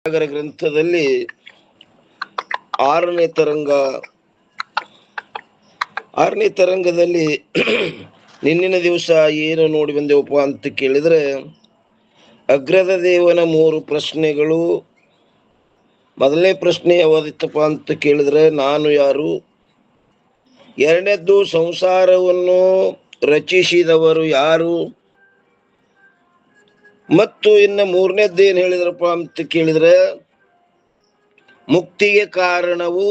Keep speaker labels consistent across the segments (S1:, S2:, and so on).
S1: ಸಾಗರ ಗ್ರಂಥದಲ್ಲಿ ಆರನೇ ತರಂಗದಲ್ಲಿ ನಿನ್ನಿನ ದಿವಸ ಏನು ನೋಡಿ ಬಂದೆವಪ್ಪ ಅಂತ ಕೇಳಿದ್ರೆ, ಅಗ್ರದ ದೇವನ 3 ಪ್ರಶ್ನೆಗಳು. ಮೊದಲನೇ ಪ್ರಶ್ನೆ ಯಾವ್ದಿತ್ತಪ್ಪ ಅಂತ ಕೇಳಿದ್ರೆ, ನಾನು ಯಾರು. ಎರಡನೇದ್ದು, ಸಂಸಾರವನ್ನು ರಚಿಸಿದವರು ಯಾರು. ಮತ್ತು ಇನ್ನು ಮೂರನೇದ್ದು ಏನ್ ಹೇಳಿದ್ರಪ್ಪ ಅಂತ ಕೇಳಿದ್ರೆ, ಮುಕ್ತಿಗೆ ಕಾರಣವು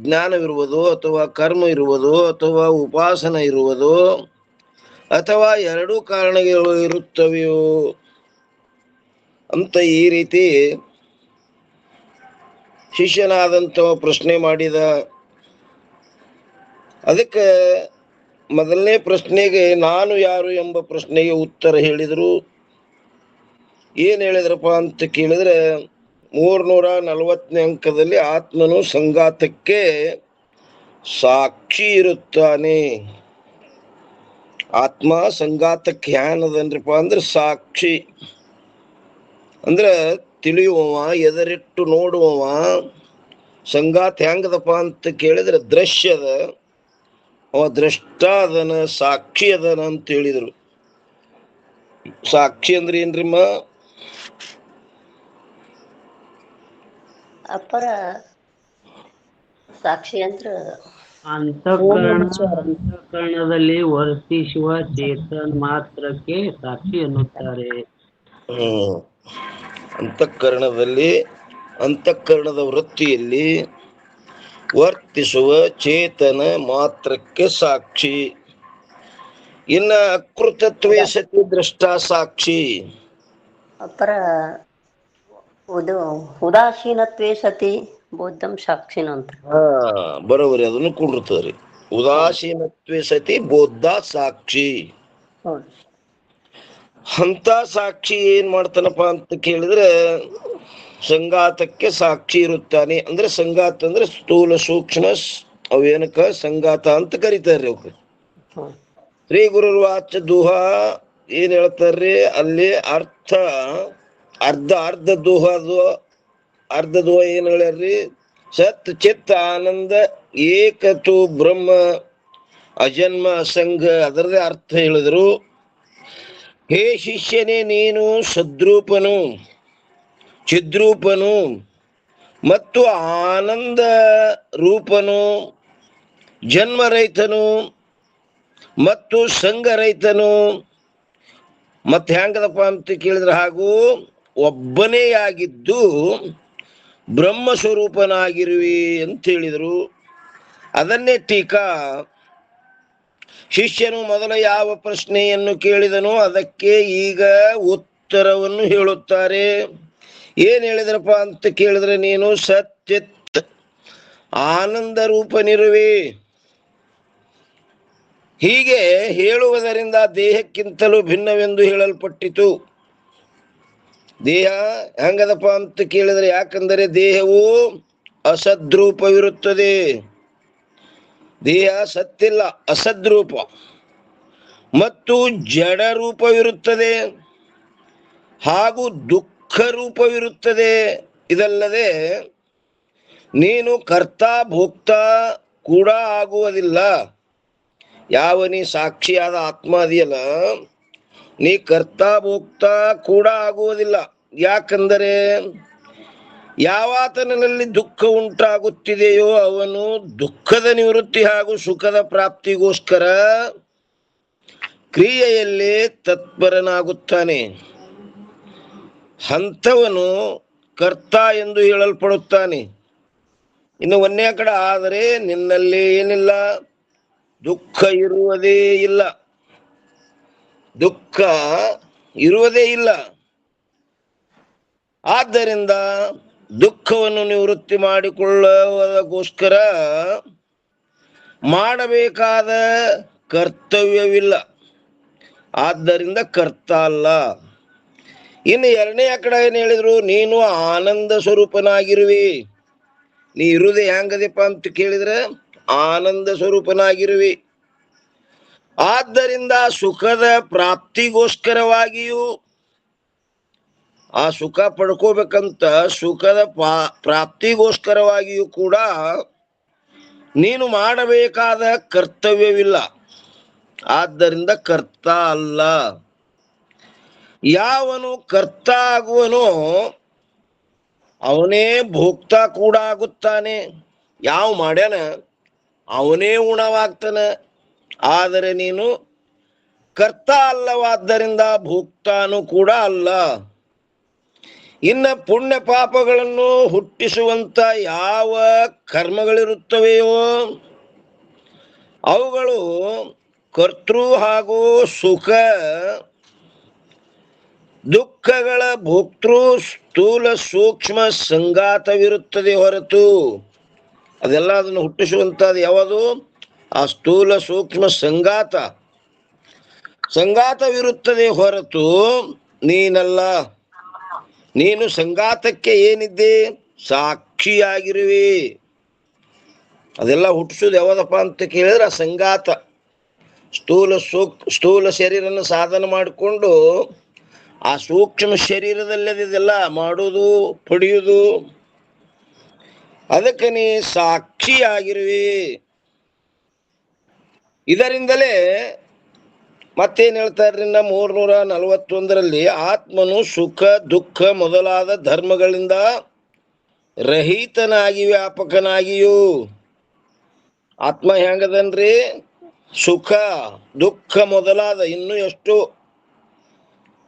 S1: ಜ್ಞಾನವಿರುವುದು ಅಥವಾ ಕರ್ಮ ಇರುವುದು ಅಥವಾ ಉಪಾಸನ ಇರುವುದು ಅಥವಾ 2 ಕಾರಣಗಳು ಇರುತ್ತವೆಯೋ ಅಂತ ಈ ರೀತಿ ಶಿಷ್ಯನಾದಂಥವ ಪ್ರಶ್ನೆ ಮಾಡಿದ. ಅದಕ್ಕೆ ಮೊದಲನೇ ಪ್ರಶ್ನೆಗೆ ನಾನು ಯಾರು ಎಂಬ ಪ್ರಶ್ನೆಗೆ ಉತ್ತರ ಹೇಳಿದರು. ಏನ್ ಹೇಳಿದ್ರಪ್ಪ ಅಂತ ಕೇಳಿದ್ರೆ, 340ನೇ ಅಂಕದಲ್ಲಿ ಆತ್ಮನು ಸಂಘಾತಕ್ಕೆ ಸಾಕ್ಷಿ ಇರುತ್ತಾನೆ. ಆತ್ಮ ಸಂಘಾತಕ್ಕೆ ಏನದನ್ರಿಪ್ಪ ಅಂದ್ರೆ ಸಾಕ್ಷಿ ಅಂದ್ರೆ ತಿಳಿಯುವವ, ಎದರಿಟ್ಟು ನೋಡುವವ. ಸಂಘಾತ ಹೆಂಗದಪ್ಪ ಅಂತ ಕೇಳಿದ್ರೆ ದೃಶ್ಯದ, ಅವ ದ್ರಷ್ಟ ಅದನ, ಸಾಕ್ಷಿ ಅದನ ಅಂತ ಹೇಳಿದ್ರು. ಸಾಕ್ಷಿ ಅಂದ್ರೆ ಏನ್ರಿಮ್ಮ?
S2: ಅಪ್ಪರ ಸಾಕ್ಷಿ ಅಂದ್ರ
S3: ಅಂತಃಕರಣದಲ್ಲಿ ವರ್ತಿಸುವ ಚೇತನ್ ಮಾತ್ರಕ್ಕೆ ಸಾಕ್ಷಿ ಎನ್ನುತ್ತಾರೆ.
S1: ಅಂತಃಕರಣದ ವೃತ್ತಿಯಲ್ಲಿ ವರ್ತಿಸುವ ಚೇತನ ಮಾತ್ರಕ್ಕೆ ಸಾಕ್ಷಿ. ಇನ್ನ ಅಕೃತತ್ವೇ ಸತಿ ದೃಷ್ಟ ಸಾಕ್ಷಿ.
S2: ಅಪ್ಪರ ಉದಾಸೀನತ್ವೇ ಸತಿ ಬೌದ್ಧಂ ಸಾಕ್ಷಿನ ಅಂತ.
S1: ಬರೋಬರಿ, ಅದನ್ನು ಕೂಡಿರ್ತದ್ರಿ. ಉದಾಸೀನತ್ವೇ ಸತಿ ಬೌದ್ಧ ಸಾಕ್ಷಿ. ಅಂತ ಸಾಕ್ಷಿ ಏನ್ ಮಾಡ್ತಾನಪ್ಪ ಅಂತ ಕೇಳಿದ್ರೆ, ಸಂಘಾತಕ್ಕೆ ಸಾಕ್ಷಿ ಇರುತ್ತಾನೆ. ಅಂದ್ರೆ ಸಂಘಾತ ಅಂದ್ರೆ ಸ್ಥೂಲ ಸೂಕ್ಷ್ಮ ಅವೇನಕ ಸಂಘಾತ ಅಂತ ಕರೀತಾರ್ರಿ ಅವ್ಕ. ಶ್ರೀ ಗುರುರ್ ವಾಚ ದುಹ ಏನ್ ಹೇಳ್ತಾರ್ರಿ ಅಲ್ಲಿ ಅರ್ಧ ದುಹ ಏನ್ ಹೇಳ್ಯಾರ್ರಿ? ಸತ್ ಚಿತ್ತ ಆನಂದ ಏಕತು ಬ್ರಹ್ಮ ಅಜನ್ಮ ಅಸಂಗ, ಅದರದೇ ಅರ್ಥ ಹೇಳಿದ್ರು. ಹೇ ಶಿಷ್ಯನೇ, ನೀನು ಸದ್ರೂಪನು, ಚಿದ್ರೂಪನು ಮತ್ತು ಆನಂದ ರೂಪನು, ಜನ್ಮರಹಿತನು ಮತ್ತು ಸಂಘರಹಿತನು. ಮತ್ತೆ ಹೆಂಗದಪ್ಪ ಅಂತ ಕೇಳಿದ್ರೆ, ಹಾಗೂ ಒಬ್ಬನೇ ಆಗಿದ್ದು ಬ್ರಹ್ಮ ಸ್ವರೂಪನಾಗಿರುವಿ ಅಂತ ಹೇಳಿದರು. ಅದನ್ನೇ ಟೀಕಾ, ಶಿಷ್ಯನು ಮೊದಲ ಯಾವ ಪ್ರಶ್ನೆಯನ್ನು ಕೇಳಿದನೋ ಅದಕ್ಕೆ ಈಗ ಉತ್ತರವನ್ನು ಹೇಳುತ್ತಾರೆ. ಏನ್ ಹೇಳಿದ್ರಪ್ಪ ಅಂತ ಕೇಳಿದ್ರೆ, ನೀನು ಸತ್ಚಿತ್ ಆನಂದ ರೂಪನಿರುವೆ. ಹೀಗೆ ಹೇಳುವುದರಿಂದ ದೇಹಕ್ಕಿಂತಲೂ ಭಿನ್ನವೆಂದು ಹೇಳಲ್ಪಟ್ಟಿತು. ದೇಹ ಹೆಂಗದಪ್ಪ ಅಂತ ಕೇಳಿದ್ರೆ, ಯಾಕಂದರೆ ದೇಹವು ಅಸದ್ರೂಪವಿರುತ್ತದೆ. ದೇಹ ಸತ್ತಿಲ್ಲ, ಅಸದ್ರೂಪ ಮತ್ತು ಜಡ ರೂಪವಿರುತ್ತದೆ ಹಾಗೂ ದುಃಖ ರೂಪವಿರುತ್ತದೆ. ಇದಲ್ಲದೆ ನೀನು ಕರ್ತ ಭೋಕ್ತ ಕೂಡ ಆಗುವುದಿಲ್ಲ. ಯಾವ ನೀ ಸಾಕ್ಷಿಯಾದ ಆತ್ಮ ಅದೆಯಲ್ಲ, ನೀ ಕರ್ತ ಭೋಕ್ತ ಕೂಡ ಆಗುವುದಿಲ್ಲ. ಯಾಕಂದರೆ ಯಾವಾತನಲ್ಲಿ ದುಃಖ ಉಂಟಾಗುತ್ತಿದೆಯೋ ಅವನು ದುಃಖದ ನಿವೃತ್ತಿ ಹಾಗೂ ಸುಖದ ಪ್ರಾಪ್ತಿಗೋಸ್ಕರ ಕ್ರಿಯೆಯಲ್ಲಿ ತತ್ಪರನಾಗುತ್ತಾನೆ. ಅಂಥವನು ಕರ್ತ ಎಂದು ಹೇಳಲ್ಪಡುತ್ತಾನೆ. ಇನ್ನು ಒಂದೇ ಕಡೆ ಆದರೆ ನಿನ್ನಲ್ಲಿ ಏನಿಲ್ಲ, ದುಃಖ ಇರುವುದೇ ಇಲ್ಲ. ದುಃಖ ಇರುವುದೇ ಇಲ್ಲ. ಆದ್ದರಿಂದ ದುಃಖವನ್ನು ನಿವೃತ್ತಿ ಮಾಡಿಕೊಳ್ಳುವುದಕ್ಕೋಸ್ಕರ ಮಾಡಬೇಕಾದ ಕರ್ತವ್ಯವಿಲ್ಲ. ಆದ್ದರಿಂದ ಕರ್ತ ಅಲ್ಲ. ಇನ್ನು ಎರಡನೇ ಕಡೆ ಏನ್ ಹೇಳಿದ್ರು, ನೀನು ಆನಂದ ಸ್ವರೂಪನಾಗಿರುವಿ. ನೀ ಇರುವುದೇ ಹೆಂಗದಪ್ಪ ಅಂತ ಕೇಳಿದ್ರೆ ಆನಂದ ಸ್ವರೂಪನಾಗಿರುವಿ. ಆದ್ದರಿಂದ ಸುಖದ ಪ್ರಾಪ್ತಿಗೋಸ್ಕರವಾಗಿಯೂ ಆ ಸುಖ ಪಡ್ಕೋಬೇಕಂತ ಸುಖದ ಪ್ರಾಪ್ತಿಗೋಸ್ಕರವಾಗಿಯೂ ಕೂಡ ನೀನು ಮಾಡಬೇಕಾದ ಕರ್ತವ್ಯವಿಲ್ಲ. ಆದ್ದರಿಂದ ಕರ್ತ ಅಲ್ಲ. ಯಾವನು ಕರ್ತ ಆಗುವನೋ ಅವನೇ ಭೋಕ್ತ ಕೂಡ ಆಗುತ್ತಾನೆ. ಯಾವ ಮಾಡ್ಯಾನ ಅವನೇ ಉಣವಾಗ್ತಾನ. ಆದರೆ ನೀನು ಕರ್ತ ಅಲ್ಲವಾದ್ದರಿಂದ ಭೋಕ್ತಾನು ಕೂಡ ಅಲ್ಲ. ಇನ್ನ ಪುಣ್ಯ ಪಾಪಗಳನ್ನು ಹುಟ್ಟಿಸುವಂತ ಯಾವ ಕರ್ಮಗಳಿರುತ್ತವೆಯೋ ಅವುಗಳು ಕರ್ತೃ ಹಾಗೂ ಸುಖ ದುಃಖಗಳ ಭೋಕ್ತೃ ಸ್ಥೂಲ ಸೂಕ್ಷ್ಮ ಸಂಗಾತವಿರುತ್ತದೆ ಹೊರತು ಅದೆಲ್ಲ ಅದನ್ನು ಹುಟ್ಟಿಸುವಂತದ್ದು ಯಾವುದು? ಆ ಸ್ಥೂಲ ಸೂಕ್ಷ್ಮ ಸಂಗಾತವಿರುತ್ತದೆ ಹೊರತು ನೀನಲ್ಲ. ನೀನು ಸಂಗಾತಕ್ಕೆ ಏನಿದ್ದೆ? ಸಾಕ್ಷಿಯಾಗಿರುವೆ. ಅದೆಲ್ಲ ಹುಟ್ಟಿಸೋದು ಯಾವದಪ್ಪ ಅಂತ ಕೇಳಿದ್ರೆ ಆ ಸಂಗಾತ. ಸ್ಥೂಲ ಶರೀರನ ಸಾಧನ ಮಾಡಿಕೊಂಡು ಆ ಸೂಕ್ಷ್ಮ ಶರೀರದಲ್ಲಿ ಅದೆಲ್ಲ ಮಾಡೋದು ಪಡೆಯುವುದು. ಅದಕ್ಕೆ ನೀ ಸಾಕ್ಷಿಯಾಗಿರುವೆ. ಇದರಿಂದಲೇ ಮತ್ತೇನ್ ಹೇಳ್ತಾರ್ರಿ? 341 ಆತ್ಮನು ಸುಖ ದುಃಖ ಮೊದಲಾದ ಧರ್ಮಗಳಿಂದ ರಹಿತನಾಗಿ ವ್ಯಾಪಕನಾಗಿಯೂ. ಆತ್ಮ ಹೆಂಗದನ್ರಿ? ಸುಖ ದುಃಖ ಮೊದಲಾದ ಇನ್ನು ಎಷ್ಟು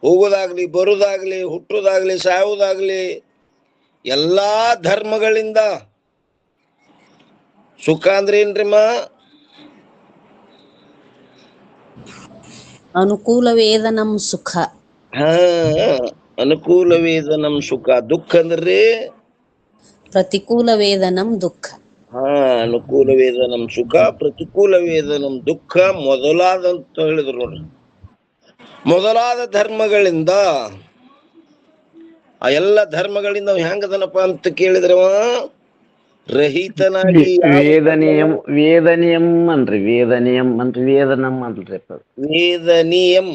S1: ಹೋಗೋದಾಗ್ಲಿ ಬರುದಾಗ್ಲಿ ಹುಟ್ಟುದಾಗ್ಲಿ ಸಾಯುವುದಾಗ್ಲಿ ಎಲ್ಲಾ ಧರ್ಮಗಳಿಂದ. ಸುಖ ಅಂದ್ರೆ ಏನ್ರಿಮ್ಮ?
S4: ಅನುಕೂಲವೇದನಂ ಸುಖ.
S1: ಅನುಕೂಲವೇದನಂ ಸುಖ. ದುಃಖ ಅಂದ್ರೆ
S4: ಪ್ರತಿಕೂಲವೇದನಂ ದುಃಖ.
S1: ಅನುಕೂಲವೇದನಂ ಸುಖ, ಪ್ರತಿಕೂಲವೇದನಂ ದುಃಖ ಮೊದಲಾದಂತ ಹೇಳಿದ್ರು ನೋಡ್ರಿ. ಮೊದಲಾದ ಧರ್ಮಗಳಿಂದ, ಆ ಎಲ್ಲ ಧರ್ಮಗಳಿಂದ ಹೆಂಗದನಪ್ಪ ಅಂತ ಕೇಳಿದ್ರವ ರಹಿತನಾಗಿ.
S3: ವೇದನಿಯಂ ಅನ್ರಿ. ವೇದನಿಯಂ ಅಂತ ವೇದನಂ ಅನ್ರಿ.
S1: ವೇದನಿಯಂ.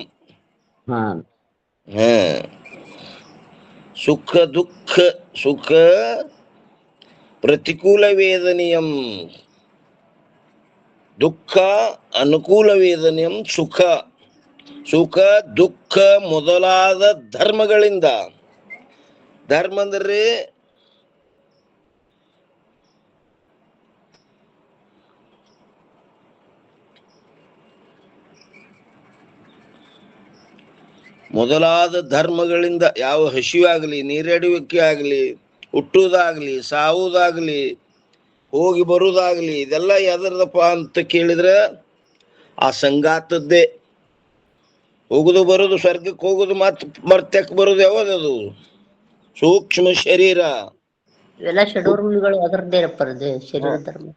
S1: ಸುಖ ದುಃಖ ಸುಖ ಪ್ರತಿಕೂಲ ವೇದನಿಯಂ ದುಃಖ ಅನುಕೂಲ ವೇದನಿಯಂ ಸುಖ. ಸುಖ ದುಃಖ ಮೊದಲಾದ ಧರ್ಮಗಳಿಂದ. ಧರ್ಮ ಅಂದ್ರೆ ಮೊದಲಾದ ಧರ್ಮಗಳಿಂದ ಯಾವ ಹಸಿವಾಗಲಿ ನೀರಡುವಿಕೆ ಆಗಲಿ ಹುಟ್ಟುವುದಾಗ್ಲಿ ಸಾವುದಾಗ್ಲಿ ಹೋಗಿ ಬರುವುದಾಗ್ಲಿ ಇದೆಲ್ಲ ಎದರದಪ್ಪ ಅಂತ ಕೇಳಿದ್ರೆ ಆ ಸಂಗಾತದ್ದೇ. ಹೋಗುದು ಬರುದು, ಸ್ವರ್ಗಕ್ಕೆ ಹೋಗುದು ಮತ್ ಮರ್ತಕ್ಕೆ ಬರುದು ಯಾವ್ದದು? ಸೂಕ್ಷ್ಮ ಶರೀರ.
S2: ಇವೆಲ್ಲ ಷಡೂರ್ಮಿಗಳು ಅದರದ್ದೇ ಶರೀರ ಧರ್ಮ.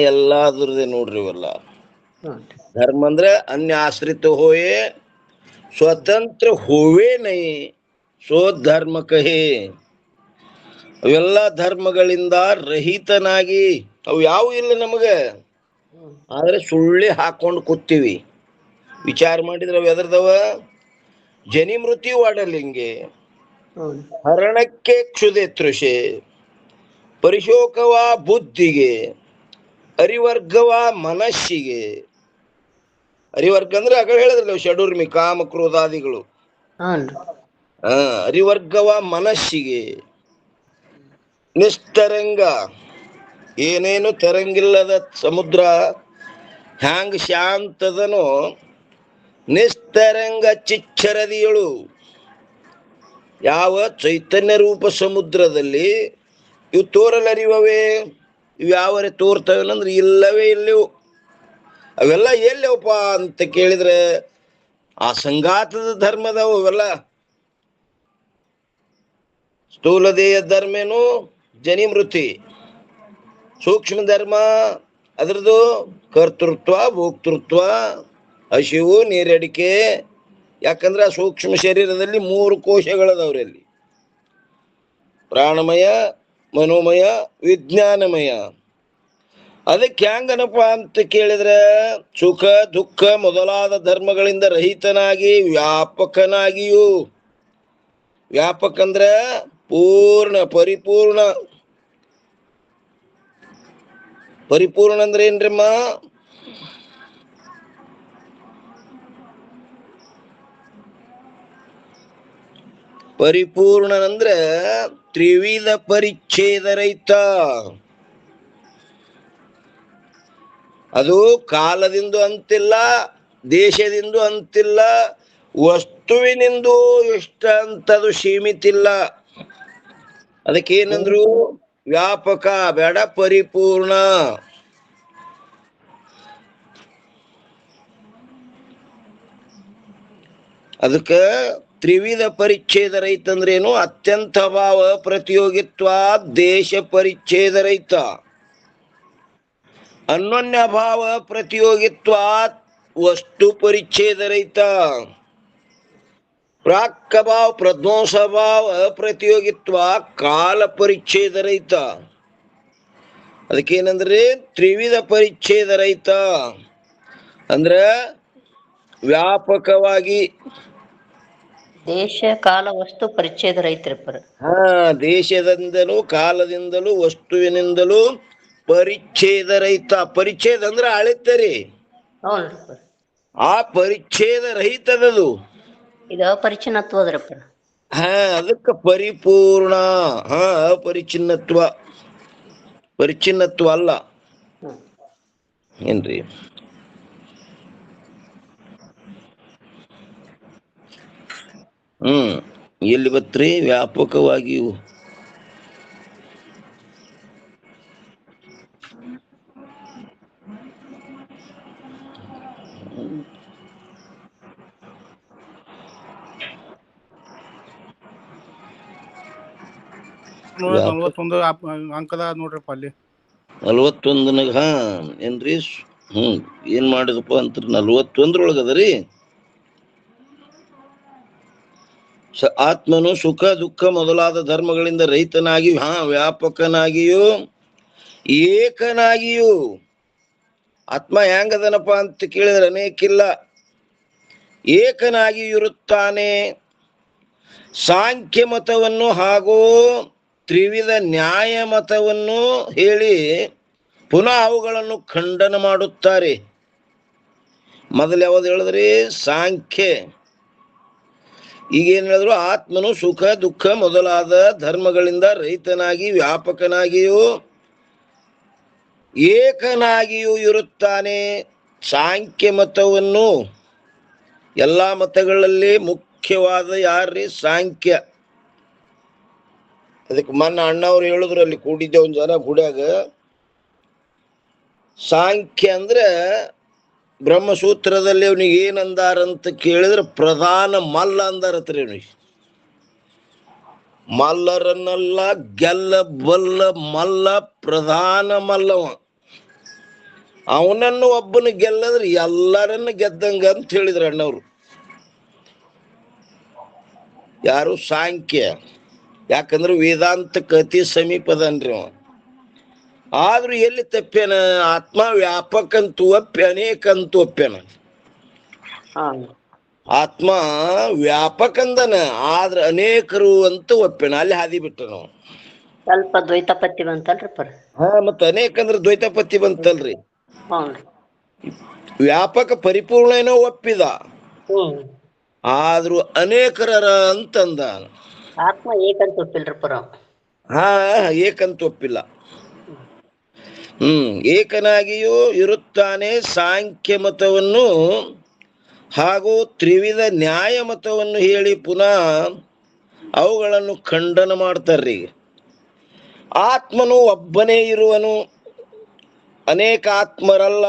S1: ಎಲ್ಲ ಅದ್ರದ್ದೇ ನೋಡ್ರಿ. ಇವೆಲ್ಲ ಧರ್ಮ ಅಂದ್ರೆ ಅನ್ಯ ಆಶ್ರಿತ ಹೋಯೇ ಸ್ವತಂತ್ರ ಹೋವೇ ನೈ ಸೋ ಧರ್ಮ ಕಹೇ. ಅವೆಲ್ಲ ಧರ್ಮಗಳಿಂದ ರಹಿತನಾಗಿ, ಅವು ಯಾವ ಇಲ್ಲ ನಮಗೆ. ಆದ್ರೆ ಸುಳ್ಳಿ ಹಾಕೊಂಡು ಕೂತೀವಿ. ವಿಚಾರ ಮಾಡಿದ್ರೆ ಅವು ಎದರ್ದವ? ಜನಿ ಮೃತಿ ವಾಡಲಿಂಗೆ, ಹರಣಕ್ಕೆ ಕ್ಷುದೆ ತೃಷೆ, ಪರಿಶೋಕವ ಬುದ್ಧಿಗೆ, ಅರಿವರ್ಗವ ಮನಸ್ಸಿಗೆ. ಅರಿವರ್ಗ ಅಂದ್ರೆ ಆಗ ಹೇಳಿದ್ರಲ್ಲ ಷಡೂರ್ಮಿ ಕಾಮ ಕ್ರೋಧಾದಿಗಳು. ಅರಿವರ್ಗವ ಮನಸ್ಸಿಗೆ, ನಿಸ್ತರಂಗ ಏನೇನು ತರಂಗಿಲ್ಲದ ಸಮುದ್ರ ಹ್ಯಾಂಗ ಶಾಂತದನೋ ನಿಸ್ತರಂಗ ಚಿಚ್ಚರದಿಯಳು. ಯಾವ ಚೈತನ್ಯ ರೂಪ ಸಮುದ್ರದಲ್ಲಿ ಇವು ತೋರಲರಿವವೇ? ಇವು ಯಾವರೇ ತೋರ್ತವೇನಂದ್ರೆ ಇಲ್ಲವೇ ಇಲ್ಲವು. ಅವೆಲ್ಲ ಎಲ್ಲವಪ್ಪ ಅಂತ ಕೇಳಿದ್ರೆ ಆ ಸಂಗಾತದ ಧರ್ಮದವು. ಅವೆಲ್ಲ ಸ್ಥೂಲ ದೇಹ ಧರ್ಮೇನು ಜನಿ ಮೃತಿ. ಸೂಕ್ಷ್ಮ ಧರ್ಮ ಅದ್ರದ್ದು ಕರ್ತೃತ್ವ ಭೋಕ್ತೃತ್ವ, ಹಸಿವು ನೀರಡಿಕೆ. ಯಾಕಂದ್ರೆ ಆ ಸೂಕ್ಷ್ಮ ಶರೀರದಲ್ಲಿ 3 ಕೋಶಗಳದವ್ರಲ್ಲಿ: ಪ್ರಾಣಮಯ, ಮನೋಮಯ, ವಿಜ್ಞಾನಮಯ. ಅದಕ್ಕೆ ಹೆಂಗನಪ್ಪ ಅಂತ ಕೇಳಿದ್ರೆ ಸುಖ ದುಃಖ ಮೊದಲಾದ ಧರ್ಮಗಳಿಂದ ರಹಿತನಾಗಿ ವ್ಯಾಪಕನಾಗಿಯೂ. ವ್ಯಾಪಕ ಅಂದ್ರ ಪೂರ್ಣ ಪರಿಪೂರ್ಣ. ಪರಿಪೂರ್ಣ ಅಂದ್ರೆ ಏನ್ರಮ್ಮ? ಪರಿಪೂರ್ಣನಂದ್ರ ತ್ರಿವಿಧ ಪರಿಚ್ಛೇದ ರಹಿತ. ಅದು ಕಾಲದಿಂದ ಅಂತಿಲ್ಲ, ದೇಶದಿಂದ ಅಂತಿಲ್ಲ, ವಸ್ತುವಿನಿಂದು ಇಷ್ಟ ಅಂತದು ಸೀಮಿತಿಲ್ಲ. ಅದಕ್ಕೇನಂದ್ರು? ವ್ಯಾಪಕ ಬೇಡ, ಪರಿಪೂರ್ಣ. ಅದಕ್ಕ ತ್ರಿವಿಧ ಪರಿಚ್ಛೇದ ರಹಿತ ಅಂದ್ರೇನು? ಅತ್ಯಂತ ಭಾವ ಪ್ರತಿಯೋಗಿತ್ವ ದೇಶ ಪರಿಚ್ಛೇದ ರಹಿತ, ಅನ್ಯೋನ್ಯ ಭಾವ ಪ್ರತಿಯೋಗಿತ್ವ ವಸ್ತು ಪರಿಚ್ಛೇದ ರಹಿತ, ಪ್ರಾಕ್ ಭಾವ ಪ್ರಧ್ವಂಸ ಭಾವ ಪ್ರತಿಯೋಗಿತ್ವ ಕಾಲ ಪರಿಚ್ಛೇದ ರಹಿತ. ಅದಕ್ಕೇನಂದ್ರೆ ತ್ರಿವಿಧ ಪರಿಚ್ಛೇದ ರಹಿತ ಅಂದ್ರ ವ್ಯಾಪಕವಾಗಿ
S2: ದೇಶ ಕಾಲ ವಸ್ತು ಪರಿಚ್ಛೇದ ರೈತರಪ್ಪರ.
S1: ದೇಶದಿಂದಲೂ ಕಾಲದಿಂದಲೂ ವಸ್ತುವಿನಿಂದಲೂ ಪರಿಚ್ಛೇದ ರಹಿತ. ಪರಿಚ್ಛೇದ ಅಂದ್ರೆ ಅಳಿತರಿ,
S2: ಹೌನ್ರಿಪ್ಪ.
S1: ಆ ಪರಿಚ್ಛೇದ ರಹಿತದದು.
S2: ಇದು ಅಪರಿಚಿನ್ನತ್ವ ಅದ್ರಪ್ಪ.
S1: ಅದಕ್ಕ ಪರಿಪೂರ್ಣ. ಅಪರಿಚಿನ್ನತ್ವ, ಪರಿಚಿನ್ನತ್ವ ಅಲ್ಲ. ಏನ್ರಿ? ಎಲ್ಲಿ ಬತ್ರಿ? ವ್ಯಾಪಕವಾಗಿಯೂ
S5: ಅಂಕದ ನೋಡ್ರಪ್ಪ ಅಲ್ಲಿ
S1: 41 ಏನ್ರಿ? ಏನ್ ಮಾಡಿದಪ್ಪ ಅಂತ 41 ಆತ್ಮನು ಸುಖ ದುಃಖ ಮೊದಲಾದ ಧರ್ಮಗಳಿಂದ ರಹಿತನಾಗಿ ವ್ಯಾಪಕನಾಗಿಯೂ ಏಕನಾಗಿಯೂ. ಆತ್ಮ ಹೆಂಗದನಪ್ಪ ಅಂತ ಕೇಳಿದ್ರೆ ಅನೇಕಿಲ್ಲ. ಏಕನಾಗಿ ಇರುತ್ತಾನೆ. ಸಾಂಖ್ಯ ಮತವನ್ನು ಹಾಗೂ ತ್ರಿವಿಧ ನ್ಯಾಯ ಮತವನ್ನು ಹೇಳಿ ಪುನಃ ಅವುಗಳನ್ನು ಖಂಡನ ಮಾಡುತ್ತಾರೆ. ಮೊದಲು ಯಾವ್ದು ಹೇಳಿದ್ರಿ? ಸಾಂಖ್ಯ. ಈಗೇನ್ ಹೇಳಿದ್ರು? ಆತ್ಮನು ಸುಖ ದುಃಖ ಮೊದಲಾದ ಧರ್ಮಗಳಿಂದ ರಹಿತನಾಗಿ ವ್ಯಾಪಕನಾಗಿಯೂ ಏಕನಾಗಿಯೂ ಇರುತ್ತಾನೆ. ಸಾಂಖ್ಯ ಮತವನ್ನು, ಎಲ್ಲಾ ಮತಗಳಲ್ಲಿ ಮುಖ್ಯವಾದ ಯಾರ್ರಿ? ಸಾಂಖ್ಯ. ಅದಕ್ಕೆ ಮೊನ್ನೆ ಅಣ್ಣವ್ರು ಹೇಳಿದ್ರು, ಅಲ್ಲಿ ಕೂಡಿದ್ದೆ ಒಂದ್ ಜನ ಗುಡ್ಯಾಗ. ಸಾಂಖ್ಯ ಅಂದ್ರೆ ಬ್ರಹ್ಮಸೂತ್ರದಲ್ಲಿ ಅವನಿಗೆ ಏನಂದಾರಂತ ಕೇಳಿದ್ರೆ ಪ್ರಧಾನ ಮಲ್ಲ ಅಂದಾರತ್ರಿ. ಅವನಿಗೆ ಮಲ್ಲರನ್ನೆಲ್ಲ ಗೆಲ್ಲಬಲ್ಲ ಮಲ್ಲ, ಪ್ರಧಾನ ಮಲ್ಲವ. ಅವನನ್ನು ಒಬ್ಬನ ಗೆಲ್ಲದ್ರೆ ಎಲ್ಲರನ್ನ ಗೆದ್ದಂಗ ಅಂತ ಹೇಳಿದ್ರು ಅಣ್ಣವ್ರು. ಯಾರು? ಸಾಂಖ್ಯ. ಯಾಕಂದ್ರೆ ವೇದಾಂತಕ್ಕೆ ಅತಿ ಸಮೀಪದನ್ರಿ ಅವ. ಆದ್ರೂ ಎಲ್ಲಿ ತಪ್ಪೇನ? ಆತ್ಮ ವ್ಯಾಪಕಂತೂ ಒಪ್ಪೆ, ಅನೇಕಂತೂ ಒಪ್ಪೇನ. ಆತ್ಮ ವ್ಯಾಪಕಂದನ, ಆದ್ರ ಅನೇಕರು ಅಂತ ಒಪ್ಪೇನ. ಅಲ್ಲಿ ಹಾದಿ ಬಿಟ್ಟ ನಾವು.
S2: ಸ್ವಲ್ಪ ದ್ವೈತಪತ್ತಿ ಬಂತಲ್ರಿಪ್ಪ.
S1: ಮತ್ತ ಅನೇಕ ಅಂದ್ರೆ ದ್ವೈತಪತ್ತಿ ಬಂತಲ್ರಿ.
S2: ಹೌನ್ರಿ.
S1: ವ್ಯಾಪಕ ಪರಿಪೂರ್ಣ ಏನೋ ಒಪ್ಪಿದ, ಆದ್ರೂ ಅನೇಕರರ ಅಂತಂದ.
S2: ಆತ್ಮ ಏಕಂತ ಒಪ್ಪಿಲ್ರಿಪ್ಪ.
S1: ಏಕಂತ ಒಪ್ಪಿಲ್ಲ. ಏಕನಾಗಿಯೂ ಇರುತ್ತಾನೆ. ಸಾಂಖ್ಯ ಮತವನ್ನು ಹಾಗೂ ತ್ರಿವಿಧ ನ್ಯಾಯ ಮತವನ್ನು ಹೇಳಿ ಪುನಃ ಅವುಗಳನ್ನು ಖಂಡನ ಮಾಡ್ತಾರ್ರಿ. ಆತ್ಮನು ಒಬ್ಬನೇ ಇರುವನು, ಅನೇಕ ಆತ್ಮರಲ್ಲ.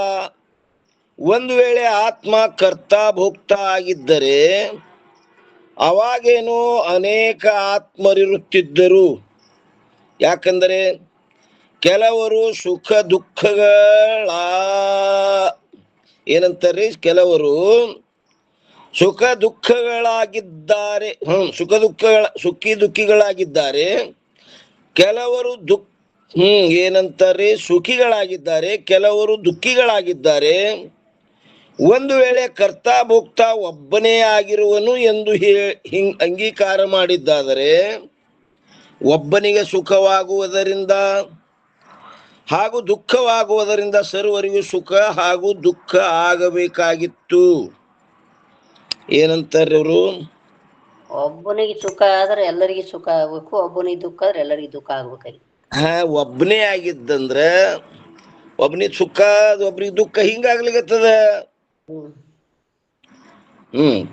S1: ಒಂದು ವೇಳೆ ಆತ್ಮ ಕರ್ತ ಭೋಕ್ತ ಆಗಿದ್ದರೆ ಅವಾಗೇನೋ ಅನೇಕ ಆತ್ಮರಿರುತ್ತಿದ್ದರು. ಯಾಕಂದರೆ ಕೆಲವರು ಸುಖ ದುಃಖಗಳ ಏನಂತಾರ್ರಿ? ಕೆಲವರು ಸುಖ ದುಃಖಗಳಾಗಿದ್ದಾರೆ. ಸುಖಿ ದುಃಖಿಗಳಾಗಿದ್ದಾರೆ. ಕೆಲವರು ಏನಂತಾರೆ? ಸುಖಿಗಳಾಗಿದ್ದಾರೆ. ಕೆಲವರು ದುಃಖಿಗಳಾಗಿದ್ದಾರೆ. ಒಂದು ವೇಳೆ ಕರ್ತ ಭೋಕ್ತ ಒಬ್ಬನೇ ಆಗಿರುವನು ಎಂದು ಅಂಗೀಕಾರ ಮಾಡಿದ್ದಾದರೆ ಒಬ್ಬನಿಗೆ ಸುಖವಾಗುವುದರಿಂದ ಹಾಗೂ ದುಃಖವಾಗುವುದರಿಂದ ಸರ್ವರಿಗೂ ಸುಖ ಹಾಗೂ ದುಃಖ ಆಗಬೇಕಾಗಿತ್ತು. ಏನಂತಾರೆ ಅವರು?
S2: ಒಬ್ಬನಿಗೆ ಸುಖ ಆದ್ರೆ ಎಲ್ಲರಿಗೂ ಸುಖ ಆಗ್ಬೇಕು, ಒಬ್ಬನಿಗೆ ದುಃಖ ಆದ್ರೆ ಎಲ್ಲರಿಗೂ ದುಃಖ ಆಗ್ಬೇಕಾಗಿತ್ತು.
S1: ಒಬ್ಬನೇ ಆಗಿದ್ದಂದ್ರ ಒಬ್ಬನಿಗೆ ಸುಖ ಒಬ್ರಿಗೆ ದುಃಖ ಹಿಂಗಾಗ್ಲಿಕ್ಕತ್ತದ.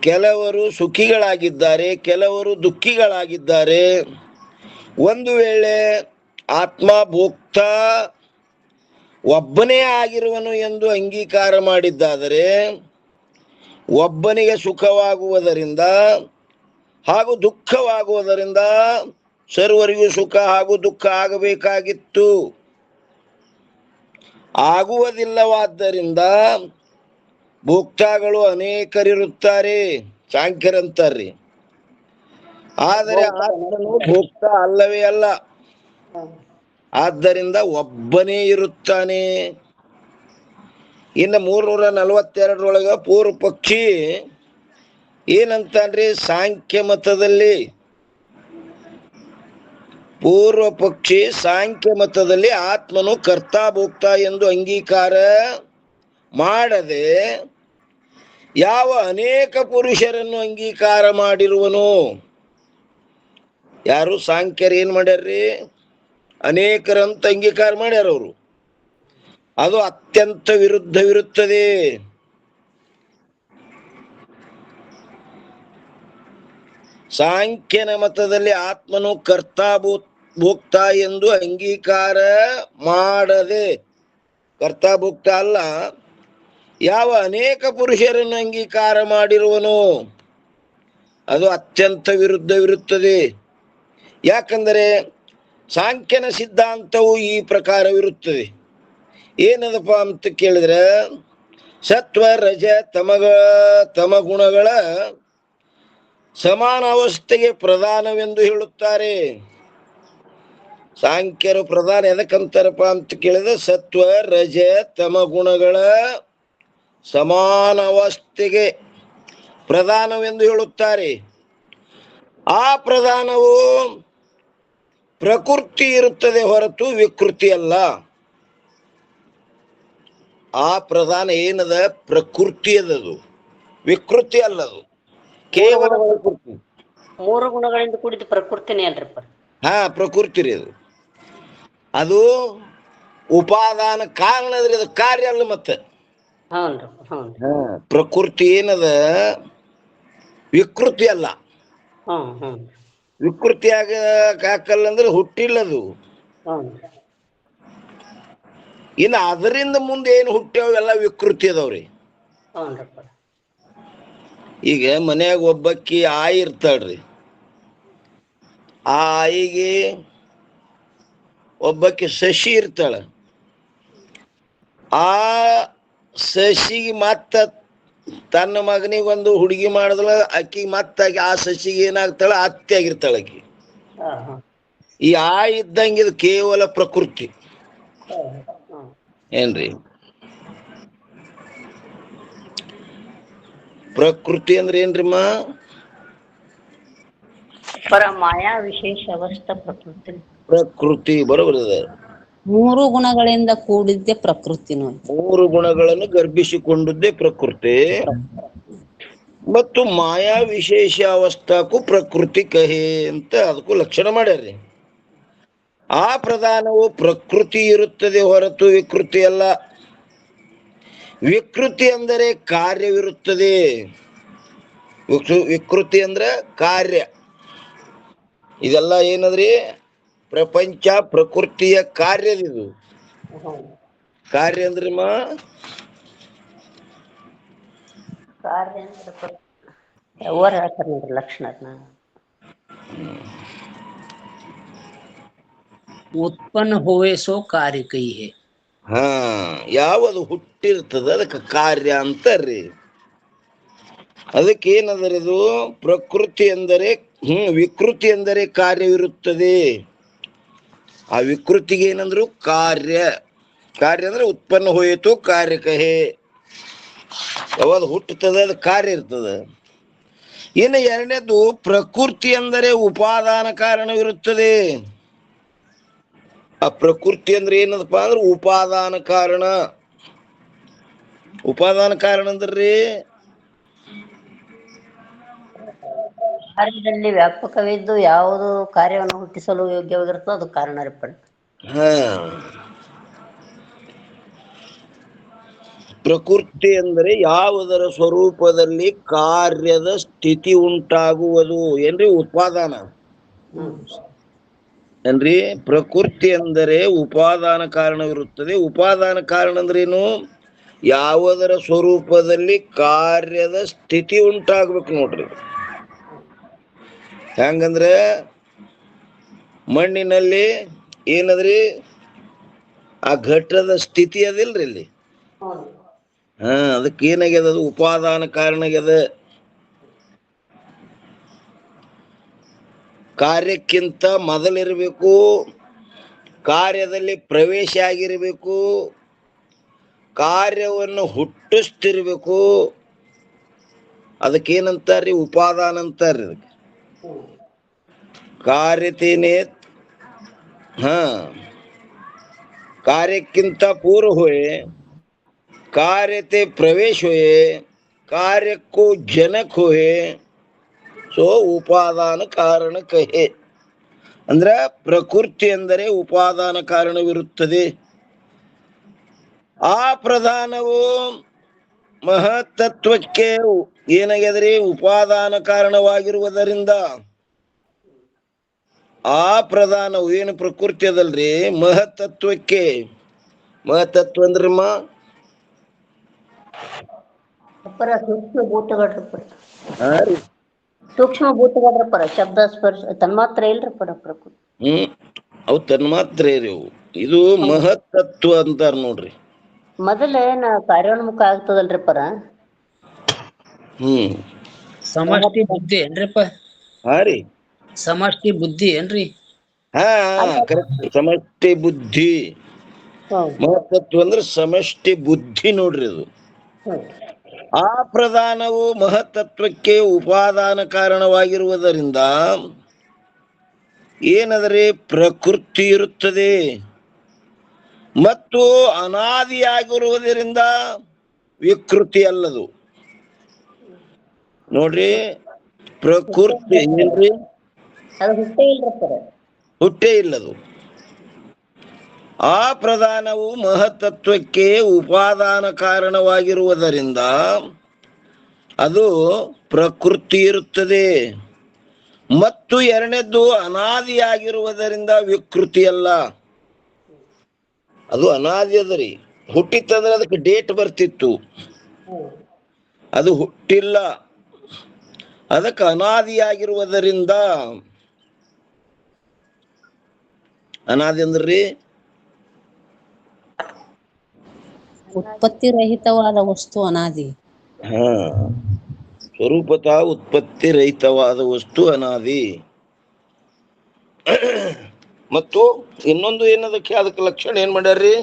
S1: ಕೆಲವರು ಸುಖಿಗಳಾಗಿದ್ದಾರೆ, ಕೆಲವರು ದುಃಖಿಗಳಾಗಿದ್ದಾರೆ. ಒಂದು ವೇಳೆ ಆತ್ಮ ಭೋಕ್ತ ಒಬ್ಬನೇ ಆಗಿರುವನು ಎಂದು ಅಂಗೀಕಾರ ಮಾಡಿದ್ದಾದರೆ ಒಬ್ಬನಿಗೆ ಸುಖವಾಗುವುದರಿಂದ ಹಾಗೂ ದುಃಖವಾಗುವುದರಿಂದ ಸರ್ವರಿಗೂ ಸುಖ ಹಾಗೂ ದುಃಖ ಆಗಬೇಕಾಗಿತ್ತು. ಆಗುವುದಿಲ್ಲವಾದ್ದರಿಂದ ಭೋಕ್ತಾಗಳು ಅನೇಕರಿರುತ್ತಾರೆ, ಸಾಂಖ್ಯರಂತಾರ್ರಿ. ಆದರೆ ಆತ್ಮನು ಭೋಕ್ತ ಅಲ್ಲವೇ ಅಲ್ಲ, ಆದ್ದರಿಂದ ಒಬ್ಬನೇ ಇರುತ್ತಾನೆ. ಇನ್ನು 342 ಪೂರ್ವ ಪಕ್ಷಿ ಏನಂತಾನ್ರಿ? ಸಾಂಖ್ಯ ಮತದಲ್ಲಿ ಪೂರ್ವ ಪಕ್ಷಿ ಸಾಂಖ್ಯ ಮತದಲ್ಲಿ ಆತ್ಮನು ಕರ್ತಾ ಭೋಕ್ತ ಎಂದು ಅಂಗೀಕಾರ ಮಾಡದೆ ಯಾವ ಅನೇಕ ಪುರುಷರನ್ನು ಅಂಗೀಕಾರ ಮಾಡಿರುವನು. ಯಾರು? ಸಾಂಖ್ಯರು ಏನ್ ಮಾಡ್ಯಾರ್ರಿ? ಅನೇಕರಂತ ಅಂಗೀಕಾರ ಮಾಡ್ಯಾರ ಅವರು. ಅದು ಅತ್ಯಂತ ವಿರುದ್ಧವಿರುತ್ತದೆ. ಸಾಂಖ್ಯನ ಮತದಲ್ಲಿ ಆತ್ಮನು ಕರ್ತಾ ಭೋಕ್ತ ಎಂದು ಅಂಗೀಕಾರ ಮಾಡದೆ, ಕರ್ತಾ ಭೋಕ್ತ ಅಲ್ಲ, ಯಾವ ಅನೇಕ ಪುರುಷರನ್ನು ಅಂಗೀಕಾರ ಮಾಡಿರುವನು. ಅದು ಅತ್ಯಂತ ವಿರುದ್ಧವಿರುತ್ತದೆ. ಯಾಕಂದರೆ ಸಾಂಖ್ಯನ ಸಿದ್ಧಾಂತವು ಈ ಪ್ರಕಾರವಿರುತ್ತದೆ. ಏನದಪ್ಪ ಅಂತ ಕೇಳಿದ್ರೆ, ಸತ್ವ ರಜ ತಮ ಗುಣಗಳ ಸಮಾನ ಅವಸ್ಥೆಗೆ ಪ್ರಧಾನವೆಂದು ಹೇಳುತ್ತಾರೆ. ಸಾಂಖ್ಯರು ಪ್ರಧಾನ ಎದಕ್ಕಂತಾರಪ್ಪ ಅಂತ ಕೇಳಿದ್ರೆ, ಸತ್ವ ರಜ ತಮ ಗುಣಗಳ ಸಮಾನ ಅವಸ್ಥೆಗೆ ಪ್ರಧಾನವೆಂದು ಹೇಳುತ್ತಾರೆ. ಆ ಪ್ರಧಾನವು ಪ್ರಕೃತಿ ಇರುತ್ತದೆ ಹೊರತು ವಿಕೃತಿ ಅಲ್ಲ. ಆ ಪ್ರಧಾನ ಏನದ? ಪ್ರಕೃತಿ ಅದದು, ವಿಕೃತಿ ಅಲ್ಲದು, ಕೇವಲ ಪ್ರಕೃತಿ.
S2: 3 ಗುಣಗಳಿಂದ ಕೂಡಿದ ಪ್ರಕೃತಿನೇ ಅಲ್ರಿಪ್ಪ.
S1: ಪ್ರಕೃತಿ ರೀ ಅದು. ಅದು ಉಪಾದಾನ ಕಾರಣ ಅದ್ರಿ, ಅದು ಕಾರ್ಯ ಅಲ್ಲ. ಮತ್ತೆ ಪ್ರಕೃತಿ ಏನದ? ವಿಕೃತಿ ಅಲ್ಲ. ವಿಕೃತಿ ಹಾಕಲ್ಲ ಅಂದ್ರೆ ಹುಟ್ಟಿಲ್ಲದು. ಇನ್ನು ಅದರಿಂದ ಮುಂದೆ ಏನು ಹುಟ್ಟ್ಯಾವೆಲ್ಲ ವಿಕೃತಿ ಅದಾವ್ರಿ. ಈಗ ಮನ್ಯಾಗ ಒಬ್ಬಕ್ಕಿ ಆಯಿ ಇರ್ತಾಳ್ರಿ. ಆ ಆಯಿಗೆ ಒಬ್ಬಕ್ಕಿ ಶಶಿ ಇರ್ತಾಳ. ಆ ಶಶಿಗೆ ಮತ್ತ ತನ್ನ ಮಗನಿಗೆ ಒಂದು ಹುಡುಗಿ ಮಾಡಿದ್ಲ, ಆಕಿಗೆ ಮತ್ತ ಆ ಶಶಿಗೆ ಏನಾಗ್ತಾಳ? ಅತ್ತೆ ಆಗಿರ್ತಾಳ ಆಕಿ. ಈ ಆಯಿ ಇದ್ದಂಗೆ ಇದು ಕೇವಲ ಪ್ರಕೃತಿ. ಏನ್ರಿ? ಪ್ರಕೃತಿ ಅಂದ್ರೆ ಏನ್ರಿಮ್ಮ?
S2: ಮಾಯಾ ವಿಶೇಷ ಅವಸ್ಥೆ ಪ್ರಕೃತಿ.
S1: ಪ್ರಕೃತಿ ಬರೋಬರ್ ಅದ.
S4: 3 ಗುಣಗಳಿಂದ ಕೂಡಿದ್ದೆ ಪ್ರಕೃತಿ.
S1: 3 ಗುಣಗಳನ್ನು ಗರ್ಭಿಸಿಕೊಂಡದ್ದೇ ಪ್ರಕೃತಿ. ಮತ್ತು ಮಾಯಾ ವಿಶೇಷ ಅವಸ್ಥಾಕ್ಕೂ ಪ್ರಕೃತಿ ಕಹೆ ಅಂತ ಅದಕ್ಕೂ ಲಕ್ಷಣ ಮಾಡ್ಯಾರ್ರಿ. ಆ ಪ್ರಧಾನವು ಪ್ರಕೃತಿ ಇರುತ್ತದೆ ಹೊರತು ವಿಕೃತಿ ಅಲ್ಲ. ವಿಕೃತಿ ಅಂದರೆ ಕಾರ್ಯವಿರುತ್ತದೆ. ವಿಕೃತಿ ಅಂದ್ರೆ ಕಾರ್ಯ. ಇದೆಲ್ಲ ಏನದ್ರಿ? ಪ್ರಪಂಚ ಪ್ರಕೃತಿಯ ಕಾರ್ಯದಿದು. ಕಾರ್ಯ ಅಂದ್ರೆ
S2: ಲಕ್ಷಣ
S6: उत्पन्न होवे सो कार्य कही है.
S1: ಯಾವುದು ಹುಟ್ಟಿರ್ತದ ಅದಕ್ಕೆ ಕಾರ್ಯ ಅಂತಾರ್ರಿ. ಅದಕ್ಕೆ ಏನಂದ್ರೆ ಇದು ಪ್ರಕೃತಿ ಎಂದರೆ ವಿಕೃತಿ ಎಂದರೆ ಕಾರ್ಯವಿರುತ್ತದೆ. ಆ ವಿಕೃತಿಗೆ ಏನಂದ್ರು? ಕಾರ್ಯ. ಕಾರ್ಯ ಅಂದ್ರೆ ಉತ್ಪನ್ನ ಹೋಯಿತು ಕಾರ್ಯ ಕಹೆ. ಯಾವಾಗ ಹುಟ್ಟುತ್ತದೆ ಅದು ಕಾರ್ಯ ಇರ್ತದೆ. ಇನ್ನು ಎರಡನೇದು ಪ್ರಕೃತಿ ಅಂದರೆ ಉಪಾದಾನ ಕಾರಣವಿರುತ್ತದೆ. ಆ ಪ್ರಕೃತಿ ಅಂದ್ರೆ ಏನದಪ್ಪ ಅಂದ್ರೆ ಉಪಾದಾನ ಕಾರಣ. ಉಪಾದಾನ ಕಾರಣ ಅಂದ್ರಿ
S2: ಕಾರ್ಯದಲ್ಲಿ ವ್ಯಾಪಕವಿದ್ದು ಯಾವುದು ಕಾರ್ಯವನ್ನು ಹುಟ್ಟಿಸಲು ಯೋಗ್ಯವಾಗಿರುತ್ತೋ ಅದು ಕಾರಣ ರೀ.
S1: ಹಾ, ಪ್ರಕೃತಿ ಅಂದರೆ ಯಾವುದರ ಸ್ವರೂಪದಲ್ಲಿ ಕಾರ್ಯದ ಸ್ಥಿತಿ ಉಂಟಾಗುವುದು ಏನ್ರಿ ಉಪಾದಾನ ಏನ್ರಿ. ಪ್ರಕೃತಿ ಅಂದರೆ ಉಪಾದಾನ ಕಾರಣವಿರುತ್ತದೆ. ಉಪಾದಾನ ಕಾರಣ ಅಂದ್ರೇನು? ಯಾವುದರ ಸ್ವರೂಪದಲ್ಲಿ ಕಾರ್ಯದ ಸ್ಥಿತಿ ಉಂಟಾಗ್ಬೇಕು ನೋಡ್ರಿ. ಹೆಂಗಂದ್ರೆ ಮಣ್ಣಿನಲ್ಲಿ ಏನದ್ರಿ ಆ ಘಟ್ಟದ ಸ್ಥಿತಿ ಅದಿಲ್ರಿ ಇಲ್ಲಿ. ಅದಕ್ಕೆ ಏನಾಗ್ಯದ? ಅದು ಉಪಾದಾನ ಕಾರಣ ಆಗ್ಯದ. ಕಾರ್ಯಕ್ಕಿಂತ ಮೊದಲಿರಬೇಕು, ಕಾರ್ಯದಲ್ಲಿ ಪ್ರವೇಶ ಆಗಿರಬೇಕು, ಕಾರ್ಯವನ್ನು ಹುಟ್ಟಿಸ್ತಿರ್ಬೇಕು. ಅದಕ್ಕೇನಂತಾರ್ರಿ? ಉಪಾದಾನ ಅಂತಾರ್ರಿ. ಅದಕ್ಕೆ ಕಾರ್ಯತೇನೆ ಕಾರ್ಯಕ್ಕಿಂತ ಪೂರ್ವ ಹುಯೆ, ಕಾರ್ಯತೆ ಪ್ರವೇಶ ಹುಯೆ, ಕಾರ್ಯಕ್ಕೂ ಜನಕ್ ಹುಯೆ, ಸೊ ಉಪಾದಾನ ಕಾರಣ ಕಹೆ. ಅಂದ್ರ ಪ್ರಕೃತಿ ಎಂದರೆ ಉಪಾದಾನ ಕಾರಣವಿರುತ್ತದೆ. ಆ ಪ್ರಧಾನವು ಮಹತ್ತತ್ವಕ್ಕೆ ಏನಾಗ್ಯದ್ರಿ? ಉಪಾದಾನ ಕಾರಣವಾಗಿರುವುದರಿಂದ ಆ ಪ್ರಧಾನವು ಏನು ಪ್ರಕೃತಿ ಅದಲ್ರಿ ಮಹತ್ತತ್ವಕ್ಕೆ. ಮಹತ್ತತ್ವ ಅಂದ್ರಮ್ಮ
S2: ಸೂಕ್ಷ್ಮ ಭೂತಗಳ್ರಪ್ಪರ ಶಬ್ದ ಸ್ಪರ್ಶ ತನ್ಮಾತ್ರ ಇಲ್ರಿ ಪ್ರಕೃತಿ.
S1: ಅವು ತನ್ಮಾತ್ರ ಇವು. ಇದು ಮಹತ್ತತ್ವ ಅಂತಾರ ನೋಡ್ರಿ.
S2: ಮೊದಲೇನ ಕಾರ್ಯೋನ್ಮುಖ ಆಗ್ತದಲ್ರಿ ಪರ.
S6: ಸಮಷ್ಟಿ ಬುದ್ಧಿ ಏನ್ರಿಪ್ಪ?
S1: ಹಾ ರೀ,
S6: ಸಮಷ್ಟಿ ಬುದ್ಧಿ ಏನ್ರಿ?
S1: ಹಾ ಕರೆಕ್ಟ್. ಸಮಷ್ಟಿ ಬುದ್ಧಿ. ಮಹತ್ತತ್ವ ಅಂದ್ರೆ ಸಮಷ್ಟಿ ಬುದ್ಧಿ ನೋಡ್ರಿ. ಅದು ಆ ಪ್ರಧಾನವು ಮಹತ್ತತ್ವಕ್ಕೆ ಉಪಾದಾನ ಕಾರಣವಾಗಿರುವುದರಿಂದ ಏನಂದ್ರೆ ಪ್ರಕೃತಿ ಇರುತ್ತದೆ. ಮತ್ತು ಅನಾದಿಯಾಗಿರುವುದರಿಂದ ವಿಕೃತಿ ಅಲ್ಲದು ನೋಡ್ರಿ. ಪ್ರಕೃತಿ ಏನ್ರಿ? ಹುಟ್ಟೇ ಇಲ್ಲದು. ಆ ಪ್ರಧಾನವು ಮಹತ್ತತ್ವಕ್ಕೆ ಉಪಾದಾನ ಕಾರಣವಾಗಿರುವುದರಿಂದ ಅದು ಪ್ರಕೃತಿ ಇರುತ್ತದೆ. ಮತ್ತು ಎರಡನೇದ್ದು ಅನಾದಿಯಾಗಿರುವುದರಿಂದ ವಿಕೃತಿ ಅಲ್ಲ. ಅದು ಅನಾದಿ ಅದರಿ. ಹುಟ್ಟಿತ್ತಂದ್ರೆ ಅದಕ್ಕೆ ಡೇಟ್ ಬರ್ತಿತ್ತು, ಅದು ಹುಟ್ಟಿಲ್ಲ. ಅದಕ್ಕೆ ಅನಾದಿಯಾಗಿರುವುದರಿಂದ. ಅನಾದಿ ಅಂದ್ರಿ
S4: ಉತ್ಪತ್ತಿ ರಹಿತವಾದ ವಸ್ತು ಅನಾದಿ.
S1: ಸ್ವರೂಪತಃ ಉತ್ಪತ್ತಿ ರಹಿತವಾದ ವಸ್ತು ಅನಾದಿ. ಮತ್ತು ಇನ್ನೊಂದು ಏನದಕ್ಕೆ ಅದಕ್ಕೆ ಲಕ್ಷಣ ಏನ್ ಮಾಡ್ಯಾರ್ರಿ?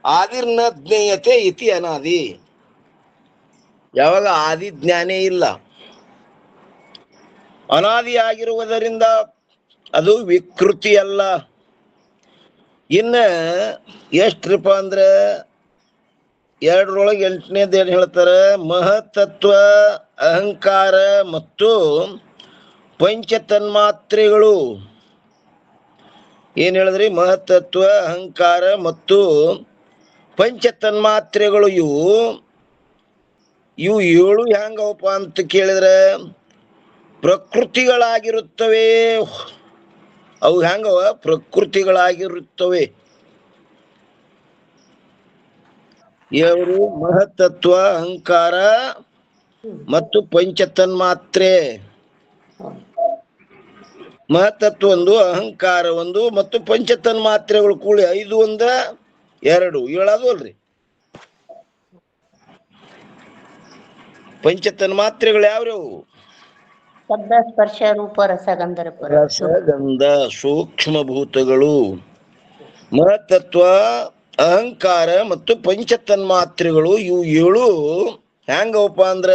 S1: ಆದಿರ್ನ ಜ್ಞೇಯತೆ ಇತಿ ಅನಾದಿ. ಯಾವಾಗ ಆದಿ ಜ್ಞಾನೇ ಇಲ್ಲ, ಅನಾದಿ ಆಗಿರುವುದರಿಂದ ಅದು ವಿಕೃತಿ ಅಲ್ಲ. ಇನ್ನ ಎಷ್ಟ್ರಪ್ಪ ಅಂದ್ರೆ 2 8ನೇದು ಏನ್ ಹೇಳ್ತಾರ? ಮಹತ್ತತ್ವ, ಅಹಂಕಾರ ಮತ್ತು ಪಂಚತನ್ಮಾತ್ರೆಗಳು. ಏನ್ ಹೇಳಿದ್ರಿ? ಮಹತ್ತತ್ವ, ಅಹಂಕಾರ ಮತ್ತು ಪಂಚತನ್ಮಾತ್ರೆಗಳು. ಇವು 7 ಹೆಂಗವಪ್ಪ ಅಂತ ಕೇಳಿದ್ರೆ ಪ್ರಕೃತಿಗಳಾಗಿರುತ್ತವೆ. ಅವು ಹೆಂಗವ? ಪ್ರಕೃತಿಗಳಾಗಿರುತ್ತವೆ. ಇವರು ಮಹತ್ತತ್ವ, ಅಹಂಕಾರ ಮತ್ತು ಪಂಚತನ್ಮಾತ್ರೆ. ಮಹತ್ತತ್ವ ಒಂದು, ಅಹಂಕಾರ ಒಂದು ಮತ್ತು ಪಂಚತನ್ಮಾತ್ರೆಗಳು ಕೂಡಿ 5 1 2 7 ಅಲ್ರಿ. ಪಂಚತನ್ಮಾತ್ರೆಗಳು ಯಾವ್ಯಾವು?
S2: ಶಬ್ದ ಸ್ಪರ್ಶ ರೂಪ ರಸಗಂಧ.
S1: ರಸಗಂಧ ಸೂಕ್ಷ್ಮ ಭೂತಗಳು. ಮಹತ್ತತ್ವ, ಅಹಂಕಾರ ಮತ್ತು ಪಂಚತನ್ಮಾತ್ರೆಗಳು ಇವು 7 ಹೆಂಗವಪ್ಪ ಅಂದ್ರ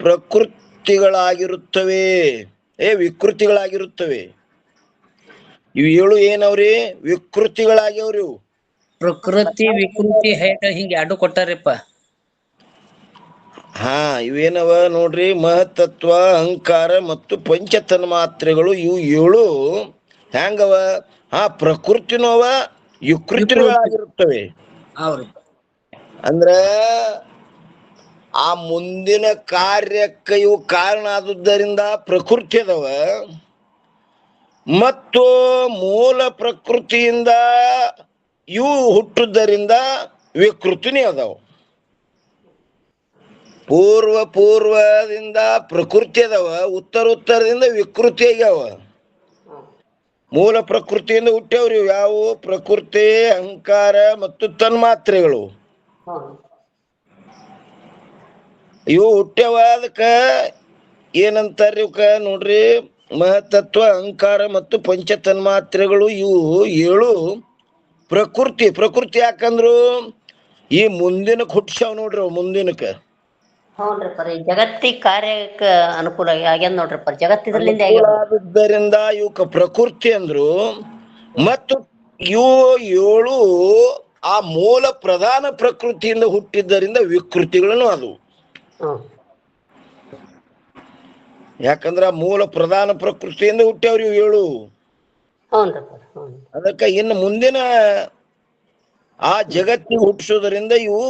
S1: ಪ್ರಕೃತಿಗಳಾಗಿರುತ್ತವೆ, ವಿಕೃತಿಗಳಾಗಿರುತ್ತವೆ. ಇವು 7 ಏನವ್ರಿ? ವಿಕೃತಿಗಳಾಗ್ಯವ್ರಿ ಇವು.
S6: ಪ್ರಕೃತಿ ವಿಕೃತಿ ಹೇಟ ಹಿಂಗ ಎರಡು ಕೊಟ್ಟಾರಪ್ಪ.
S1: ಇವೇನವ ನೋಡ್ರಿ, ಮಹತ್ತತ್ವ, ಅಹಂಕಾರ ಮತ್ತು ಪಂಚ ತನ್ಮಾತ್ರೆಗಳು. ಇವು 7 ಹೆಂಗವ? ಪ್ರಕೃತಿನೂ ಅವ, ವಿಕೃತಿಗಳಾಗಿರುತ್ತವೆ. ಅಂದ್ರ ಆ ಮುಂದಿನ ಕಾರ್ಯಕ್ಕೆ ಇವು ಕಾರಣ ಆದುದರಿಂದ ಪ್ರಕೃತಿ ಅದಾವ, ಮತ್ತು ಮೂಲ ಪ್ರಕೃತಿಯಿಂದ ಇವು ಹುಟ್ಟುದರಿಂದ ವಿಕೃತಿನೇ ಅದಾವ. ಪೂರ್ವದಿಂದ ಪ್ರಕೃತಿ ಅದಾವ, ಉತ್ತರದಿಂದ ವಿಕೃತಿ ಆಗ್ಯಾವ. ಮೂಲ ಪ್ರಕೃತಿಯಿಂದ ಹುಟ್ಟ್ಯಾವ್ರಿ ಯಾವ? ಪ್ರಕೃತಿ, ಅಹಂಕಾರ ಮತ್ತು ತನ್ಮಾತ್ರೆಗಳು ಇವು ಹುಟ್ಟ್ಯಾವ. ಅದಕ್ಕ ಏನಂತಾರ ಇವಕ್ಕ ನೋಡ್ರಿ, ಮಹತ್ತತ್ವ, ಅಹಂಕಾರ ಮತ್ತು ಪಂಚ ತನ್ಮಾತ್ರೆಗಳು. ಇವು 7 ಪ್ರಕೃತಿ. ಯಾಕಂದ್ರು ಈ ಮುಂದಿನಕ್ ಹುಟ್ಸ್ಯಾವ ನೋಡ್ರಿ, ಅವು ಮುಂದಿನಕ್ಕ.
S2: ಜಗತ್ತಿಗೆ ಕಾರ್ಯಕ್ಕ ಅನುಕೂಲ ಆಗ್ಯಾದ ನೋಡ್ರಪ್ಪ. ಜಗತ್ತಿದ್ರಲ್ಲಿಂದ
S1: ಆದುದರಿಂದ ಇವಕ್ಕ ಪ್ರಕೃತಿ ಅಂದ್ರು. ಮತ್ತು ಇವು 7 ಆ ಮೂಲ ಪ್ರಧಾನ ಪ್ರಕೃತಿಯಿಂದ ಹುಟ್ಟಿದ್ದರಿಂದ ವಿಕೃತಿಗಳನ್ನು ಅದು. ಯಾಕಂದ್ರ ಮೂಲ ಪ್ರಧಾನ ಪ್ರಕೃತಿಯಿಂದ ಹುಟ್ಟ್ಯಾವ್ರಿ ಇವು 7. ಅದಕ್ಕ ಇನ್ನು ಮುಂದಿನ ಆ ಜಗತ್ತಿಗೆ ಹುಟ್ಟಿಸೋದ್ರಿಂದ ಇವು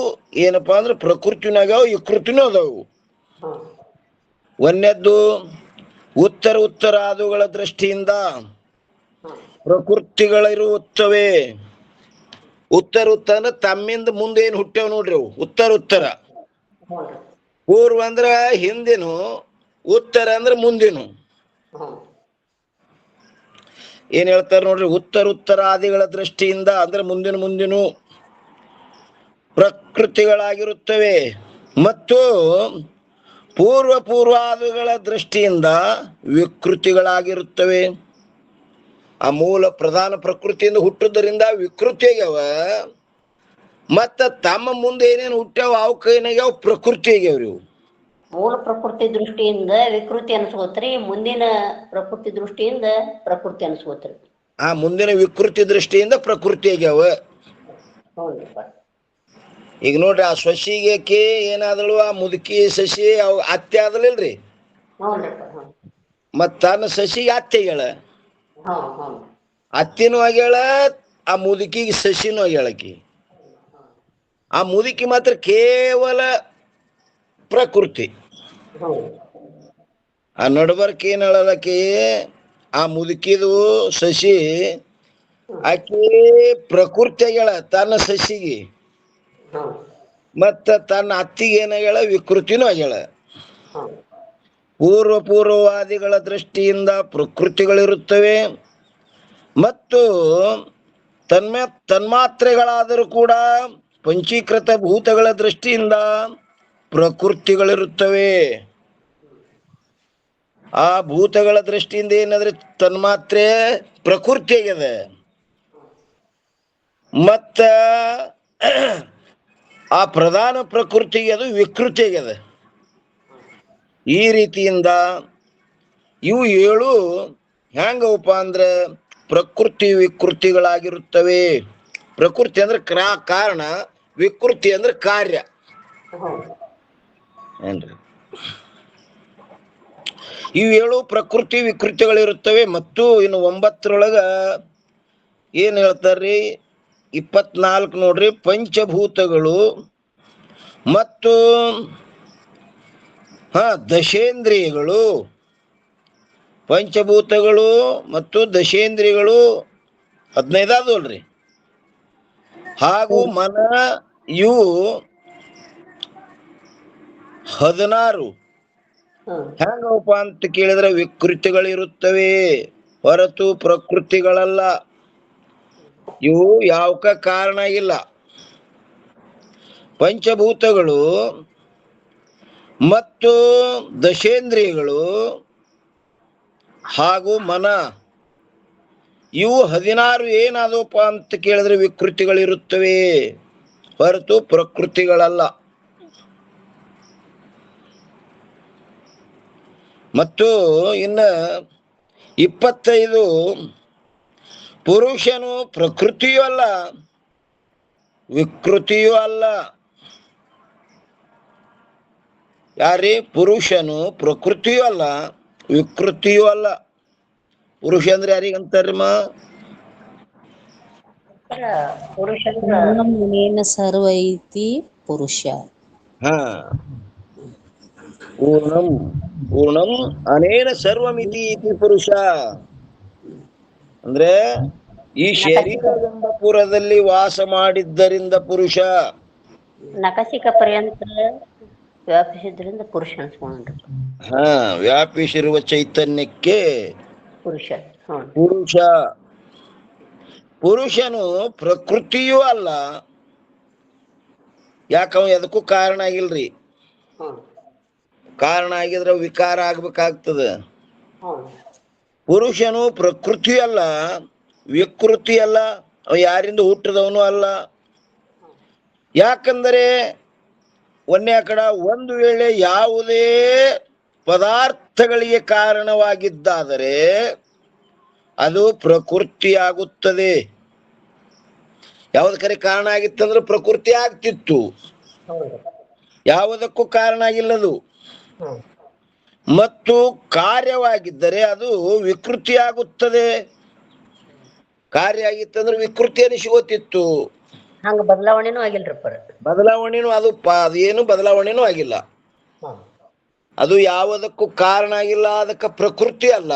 S1: ಏನಪ್ಪಾ ಅಂದ್ರೆ ಪ್ರಕೃತಿನಾಗ್ಯಾವ, ವಿಕೃತಿನೂ ಅದಾವು. ಒಂದನೇದ್ದು ಉತ್ತರಾದಿಗಳ ದೃಷ್ಟಿಯಿಂದ ಪ್ರಕೃತಿಗಳಿರುತ್ತವೆ. ಉತ್ತರ ಅಂದ್ರೆ ತಮ್ಮಿಂದ ಮುಂದೆ ಏನ್ ಹುಟ್ಟ್ಯಾವ ನೋಡ್ರಿ ಅವು ಉತ್ತರ. ಪೂರ್ವ ಅಂದ್ರ ಹಿಂದಿನು, ಉತ್ತರ ಅಂದ್ರ ಮುಂದಿನು. ಏನ್ ಹೇಳ್ತಾರ ನೋಡ್ರಿ, ಉತ್ತರಾದಿಗಳ ದೃಷ್ಟಿಯಿಂದ ಅಂದ್ರೆ ಮುಂದಿನ ಪ್ರಕೃತಿಗಳಾಗಿರುತ್ತವೆ, ಮತ್ತು ಪೂರ್ವಾದಿಗಳ ದೃಷ್ಟಿಯಿಂದ ವಿಕೃತಿಗಳಾಗಿರುತ್ತವೆ. ಆ ಮೂಲ ಪ್ರಧಾನ ಪ್ರಕೃತಿಯಿಂದ ಹುಟ್ಟುದರಿಂದ ವಿಕೃತಿ ಆಗ್ಯಾವ, ಮತ್ತ ತಮ್ಮ ಮುಂದೆ ಏನೇನು ಹುಟ್ಟ್ಯಾವ ಅವಕ್ಕ ಏನಾಗ್ಯಾವ? ಪ್ರಕೃತಿ ಆಗ್ಯಾವ್ರಿ ಇವು.
S2: ಮೂಲ ಪ್ರಕೃತಿ ದೃಷ್ಟಿಯಿಂದ ವಿಕೃತಿ ಅನ್ಸ್ಕೋತ್ರಿ, ಮುಂದಿನ ಪ್ರಕೃತಿ ದೃಷ್ಟಿಯಿಂದ ಪ್ರಕೃತಿ ಅನ್ಸ್ಕೋತ್ರಿ.
S1: ಮುಂದಿನ ವಿಕೃತಿ ದೃಷ್ಟಿಯಿಂದ ಪ್ರಕೃತಿ ಆಗ್ಯಾವ. ಈಗ ನೋಡ್ರಿ, ಆ ಸೊಸಿಗೆ ಏನಾದಳು? ಆ ಮುದುಕಿ ಸಸಿ ಅತ್ತೆ ಆದಲಿಲ್ರಿ, ಮತ್ತ ತನ್ನ ಸಸಿಗೆ ಅತ್ತೆ ಆಗ್ಯಾಳ, ಅತ್ತಿನೂ ಆಗ್ಯಾಳ, ಆ ಮುದುಕಿಗೆ ಸಸಿನೂ ಆಗ್ಯಾಳಕಿ. ಆ ಮುದುಕಿ ಮಾತ್ರ ಕೇವಲ ಪ್ರಕೃತಿ. ಆ ನಡ್ಬರ್ಕ್ ಏನ್ ಹೇಳಲಕಿ, ಆ ಮುದುಕಿದು ಸಸಿ ಆಕಿ ಪ್ರಕೃತಿ ಆಗ್ಯಾಳ ತನ್ನ ಸಸಿಗೆ, ಮತ್ತ ತನ್ನ ಅತ್ತಿಗೆ ಏನಾಗ್ಯಾಳ? ವಿಕೃತಿನೂ ಆಗ್ಯಾಳ. ಪೂರ್ವವಾದಿಗಳ ದೃಷ್ಟಿಯಿಂದ ಪ್ರಕೃತಿಗಳಿರುತ್ತವೆ, ಮತ್ತು ತನ್ಮಾತ್ರೆಗಳಾದರೂ ಕೂಡ ಪಂಚೀಕೃತ ಭೂತಗಳ ದೃಷ್ಟಿಯಿಂದ ಪ್ರಕೃತಿಗಳಿರುತ್ತವೆ. ಆ ಭೂತಗಳ ದೃಷ್ಟಿಯಿಂದ ಏನಾದ್ರೆ ತನ್ಮಾತ್ರೆ ಪ್ರಕೃತಿ ಆಗ್ಯದ, ಮತ್ತ ಆ ಪ್ರಧಾನ ಪ್ರಕೃತಿಗೆ ಅದು ವಿಕೃತಿ ಆಗ್ಯದ. ಈ ರೀತಿಯಿಂದ ಇವು 7 ಹೆಂಗವಪ್ಪ ಅಂದ್ರ ಪ್ರಕೃತಿ ವಿಕೃತಿಗಳಾಗಿರುತ್ತವೆ. ಪ್ರಕೃತಿ ಅಂದ್ರೆ ಕಾರಣ, ವಿಕೃತಿ ಅಂದ್ರೆ ಕಾರ್ಯ. ಏನ್ರಿ? ಇವು 7 ಪ್ರಕೃತಿ ವಿಕೃತಿಗಳಿರುತ್ತವೆ. ಮತ್ತು ಇನ್ನು 9ರೊಳಗ ಏನ್ ಹೇಳ್ತಾರ್ರಿ? 24 ನೋಡ್ರಿ, ಪಂಚಭೂತಗಳು ಮತ್ತು ದಶೇಂದ್ರಿಯಗಳು. ಪಂಚಭೂತಗಳು ಮತ್ತು ದಶೇಂದ್ರಿಯಗಳು 15 ಆದವಲ್ರಿ. ಹಾಗೂ ಮನ ಇವು 16. ಹೆಂಗಪ್ಪ ಅಂತ ಕೇಳಿದ್ರೆ ವಿಕೃತಿಗಳಿರುತ್ತವೆ ಹೊರತು ಪ್ರಕೃತಿಗಳಲ್ಲ. ಇವು ಯಾವಕ ಕಾರಣ ಇಲ್ಲ. ಪಂಚಭೂತಗಳು ಮತ್ತು ದಶೇಂದ್ರಿಯಗಳು ಹಾಗೂ ಮನ ಇವು 16 ಏನಾದವಪ್ಪ ಅಂತ ಕೇಳಿದ್ರೆ ವಿಕೃತಿಗಳಿರುತ್ತವೆ ಹೊರತು ಪ್ರಕೃತಿಗಳಲ್ಲ. ಮತ್ತು ಇನ್ನ 25 ಪುರುಷನು ಪ್ರಕೃತಿಯೂ ಅಲ್ಲ ವಿಕೃತಿಯೂ ಅಲ್ಲ. ಯಾರಿ? ಪುರುಷನು ಪ್ರಕೃತಿಯೂ ಅಲ್ಲ ವಿಕೃತಿಯೂ ಅಲ್ಲ. ಪುರುಷ ಅಂದ್ರೆ ಯಾರಿಗಂತಾರಮ್ಮ?
S2: ಪುರುಷ
S4: ಪೂರ್ಣಂ ಸರ್ವ ಇತಿ ಪುರುಷ.
S1: ಹಾ, ಪೂರ್ಣಂ ಅನೇನ ಸರ್ವಮಿತಿ ಇತಿ ಪುರುಷ. ಅಂದ್ರೆ ಈ ಶರೀರವೆಂಬ ಪುರದಲ್ಲಿ ವಾಸ ಮಾಡಿದ್ದರಿಂದ ಪುರುಷ.
S2: ನಖಸಿಕ ಪರ್ಯಂತ ವ್ಯಾಪಿಸಿದ್ರಿಂದ ಪುರುಷ ಅನ್ಸ್ಕೊಂಡ್ರಿ.
S1: ಹಾ, ವ್ಯಾಪಿಸಿರುವ ಚೈತನ್ಯಕ್ಕೆ
S2: ಪುರುಷ.
S1: ಪುರುಷ. ಪುರುಷನು ಪ್ರಕೃತಿಯೂ ಅಲ್ಲ. ಯಾಕವ ಎದಕ್ಕೂ ಕಾರಣ ಆಗಿಲ್ರಿ. ಕಾರಣ ಆಗಿದ್ರೆ ವಿಕಾರ ಆಗ್ಬೇಕಾಗ್ತದ. ಪುರುಷನು ಪ್ರಕೃತಿ ಅಲ್ಲ ವಿಕೃತಿ ಅಲ್ಲ. ಅವ ಯಾರಿಂದ ಹುಟ್ಟಿದವನು ಅಲ್ಲ. ಯಾಕಂದರೆ ಒಂದೇ ಕಡ ಒಂದು ವೇಳೆ ಯಾವುದೇ ಪದಾರ್ಥಗಳಿಗೆ ಕಾರಣವಾಗಿದ್ದಾದರೆ ಅದು ಪ್ರಕೃತಿಯಾಗುತ್ತದೆ. ಯಾವುದಕ್ಕರೆ ಕಾರಣ ಆಗಿತ್ತಂದ್ರೆ ಪ್ರಕೃತಿ ಆಗ್ತಿತ್ತು. ಯಾವುದಕ್ಕೂ ಕಾರಣ ಆಗಿಲ್ಲದು. ಮತ್ತು ಕಾರ್ಯವಾಗಿದ್ದರೆ ಅದು ವಿಕೃತಿ ಆಗುತ್ತದೆ. ಕಾರ್ಯ ಆಗಿತ್ತಂದ್ರೆ ವಿಕೃತಿ ಅನಿಸಿಗೋತಿತ್ತು.
S2: ಹಂಗ ಬದಲಾವಣೆನೂ ಆಗಿಲ್ರಿ.
S1: ಬದಲಾವಣೆನೂ ಅದೇನು ಬದಲಾವಣೆನೂ ಆಗಿಲ್ಲ. ಅದು ಯಾವುದಕ್ಕೂ ಕಾರಣ ಆಗಿಲ್ಲ, ಅದಕ್ಕೆ ಪ್ರಕೃತಿ ಅಲ್ಲ.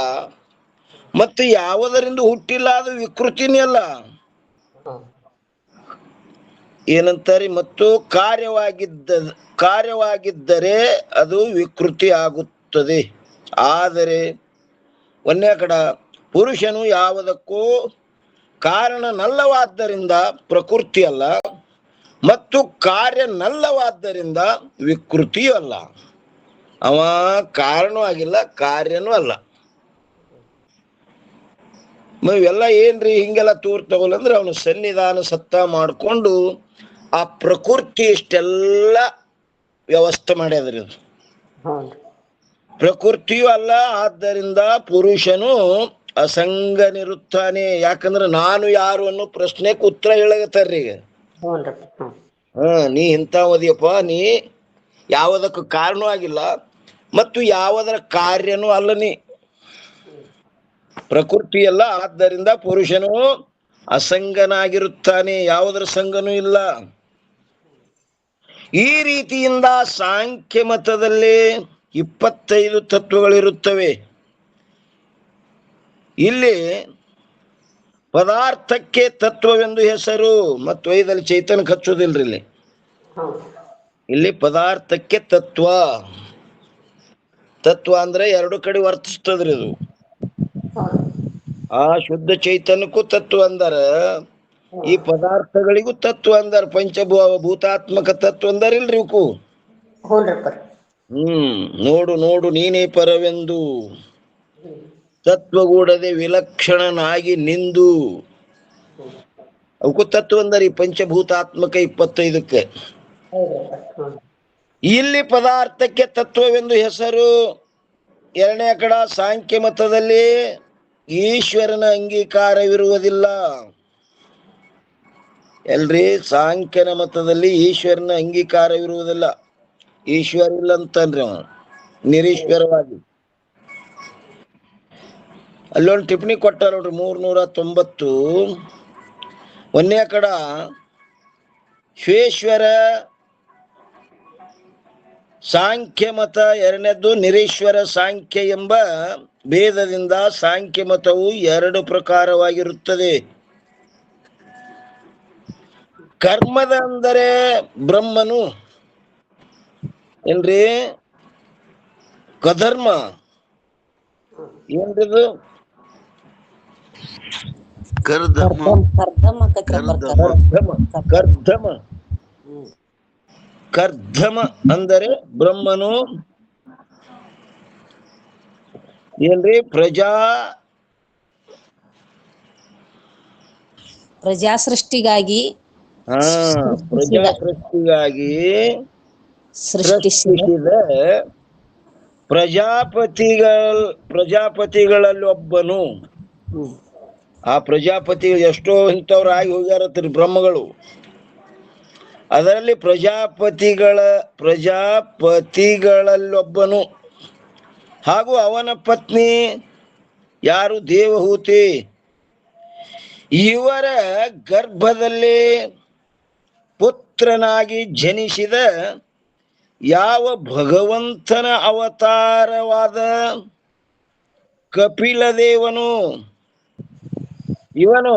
S1: ಮತ್ತು ಯಾವುದರಿಂದ ಹುಟ್ಟಿಲ್ಲ, ಅದು ವಿಕೃತಿನೇ ಅಲ್ಲ. ಏನಂತಾರೆ? ಮತ್ತು ಕಾರ್ಯವಾಗಿದ್ದರೆ ಅದು ವಿಕೃತಿ ಆಗುತ್ತದೆ. ಆದರೆ ಒಂದೇ ಕಡ ಪುರುಷನು ಯಾವುದಕ್ಕೂ ಕಾರಣನಲ್ಲವಾದ್ದರಿಂದ ಪ್ರಕೃತಿ ಅಲ್ಲ, ಮತ್ತು ಕಾರ್ಯನಲ್ಲವಾದ್ದರಿಂದ ವಿಕೃತಿಯೂ ಅಲ್ಲ. ಅವ ಕಾರಣವೂ ಆಗಿಲ್ಲ, ಕಾರ್ಯನೂ ಅಲ್ಲ. ಇವೆಲ್ಲ ಏನ್ರಿ ಹಿಂಗೆಲ್ಲ ತೋರ್ತವಲ್ಲಂದ್ರೆ ಅವನು ಸನ್ನಿಧಾನ ಸತ್ತ ಮಾಡಿಕೊಂಡು ಆ ಪ್ರಕೃತಿ ಇಷ್ಟೆಲ್ಲ ವ್ಯವಸ್ಥೆ ಮಾಡ್ಯದ್ರಿ. ಅದು ಪ್ರಕೃತಿಯೂ ಅಲ್ಲ. ಆದ್ದರಿಂದ ಪುರುಷನು ಅಸಂಗನಿರುತ್ತಾನೆ. ಯಾಕಂದ್ರೆ ನಾನು ಯಾರು ಅನ್ನೋ ಪ್ರಶ್ನೆಗೆ ಉತ್ತರ ಹೇಳಗತ್ತಾರ್ರಿ ಈಗ. ನೀ ಇಂಥ ಓದಿಯಪ್ಪ, ನೀ ಯಾವುದಕ್ಕೂ ಕಾರಣವೂ ಆಗಿಲ್ಲ ಮತ್ತು ಯಾವುದರ ಕಾರ್ಯನೂ ಅಲ್ಲ. ನೀ ಪ್ರಕೃತಿ ಅಲ್ಲ. ಆದ್ದರಿಂದ ಪುರುಷನು ಅಸಂಗನಾಗಿರುತ್ತಾನೆ, ಯಾವುದರ ಸಂಗನೂ ಇಲ್ಲ. ಈ ರೀತಿಯಿಂದ ಸಾಂಖ್ಯ ಮತದಲ್ಲಿ 25 ತತ್ವಗಳಿರುತ್ತವೆ. ಇಲ್ಲಿ ಪದಾರ್ಥಕ್ಕೆ ತತ್ವವೆಂದು ಹೆಸರು. ಮತ್ತು ಐದಲ್ಲಿ ಚೈತನ್ಯಕ್ಕೆ ಹಚ್ಚೋದಿಲ್ರಿ. ಇಲ್ಲಿ ಪದಾರ್ಥಕ್ಕೆ ತತ್ವ. ತತ್ವ ಅಂದ್ರೆ ಎರಡು ಕಡೆ ವರ್ತಿಸ್ತದ್ರಿ. ಅದು ಆ ಶುದ್ಧ ಚೈತನ್ಯಕ್ಕೂ ತತ್ವ ಅಂದಾರ, ಈ ಪದಾರ್ಥಗಳಿಗೂ ತತ್ವ ಅಂದಾರ. ಪಂಚಭೂತಾತ್ಮಕ ತತ್ವ ಅಂದಾರ ಇಲ್ರಿ ಇವಕ್ಕೂ. ನೋಡು ನೀನೇ ಪರವೆಂದು ತತ್ವಗೂಡದೆ ವಿಲಕ್ಷಣನಾಗಿ ನಿಂದು. ಅವಕ್ಕೂ ತತ್ವ ಅಂದಾರ ಈ ಪಂಚಭೂತಾತ್ಮಕ 25ಕ್ಕೆ. ಇಲ್ಲಿ ಪದಾರ್ಥಕ್ಕೆ ತತ್ವವೆಂದು ಹೆಸರು. ಎರಡನೇ ಕಡ ಸಾಂಖ್ಯ ಮತದಲ್ಲಿ ಈಶ್ವರನ ಅಂಗೀಕಾರವಿರುವುದಿಲ್ಲ. ಎಲ್ರಿ? ಸಾಂಖ್ಯನ ಮತದಲ್ಲಿ ಈಶ್ವರನ ಅಂಗೀಕಾರವಿರುವುದಿಲ್ಲ. ಈಶ್ವರ ಇಲ್ಲ ಅಂತನ್ರಿ ಅವ, ನಿರೀಶ್ವರವಾಗಿ. ಅಲ್ಲೊಂದು ಟಿಪ್ಪಣಿ ಕೊಟ್ಟ ನೋಡ್ರಿ, 390. ಒಂದೇ ಕಡ ಶ್ವೇಶ್ವರ ಸಾಂಖ್ಯ ಮತ, ಎರಡನೇದ್ದು ನಿರೀಶ್ವರ ಸಾಂಖ್ಯ ಎಂಬ ಭೇದದಿಂದ ಸಾಂಖ್ಯ ಮತವು 2 ಪ್ರಕಾರವಾಗಿರುತ್ತದೆ. ಕರ್ಮದ ಅಂದರೆ ಬ್ರಹ್ಮನು ಏನ್ರಿ? ಕಧರ್ಮ ಏನ್ರಿದು? ಕರ್ಧಮ ಅಂದರೆ ಬ್ರಹ್ಮನು ಏನ್ರಿ? ಪ್ರಜಾ
S4: ಸೃಷ್ಟಿಗಾಗಿ
S1: ಪ್ರಜಾ ಸೃಷ್ಟಿಗಾಗಿ ಸೃಷ್ಟಿಸಿದ ಪ್ರಜಾಪತಿಗಳಲ್ಲಿ ಒಬ್ಬನು. ಆ ಪ್ರಜಾಪತಿಗಳು ಎಷ್ಟೋ ಇಂಥವ್ರು ಆಗಿ ಹೋಗ್ಯಾರತ್ರಿ ಬ್ರಹ್ಮಗಳು. ಅದರಲ್ಲಿ ಪ್ರಜಾಪತಿಗಳಲ್ಲೊಬ್ಬನು. ಹಾಗೂ ಅವನ ಪತ್ನಿ ಯಾರು? ದೇವಹೂತಿ. ಇವರ ಗರ್ಭದಲ್ಲಿ ಪುತ್ರನಾಗಿ ಜನಿಸಿದ ಯಾವ ಭಗವಂತನ ಅವತಾರವಾದ ಕಪಿಲದೇವನು, ಇವನು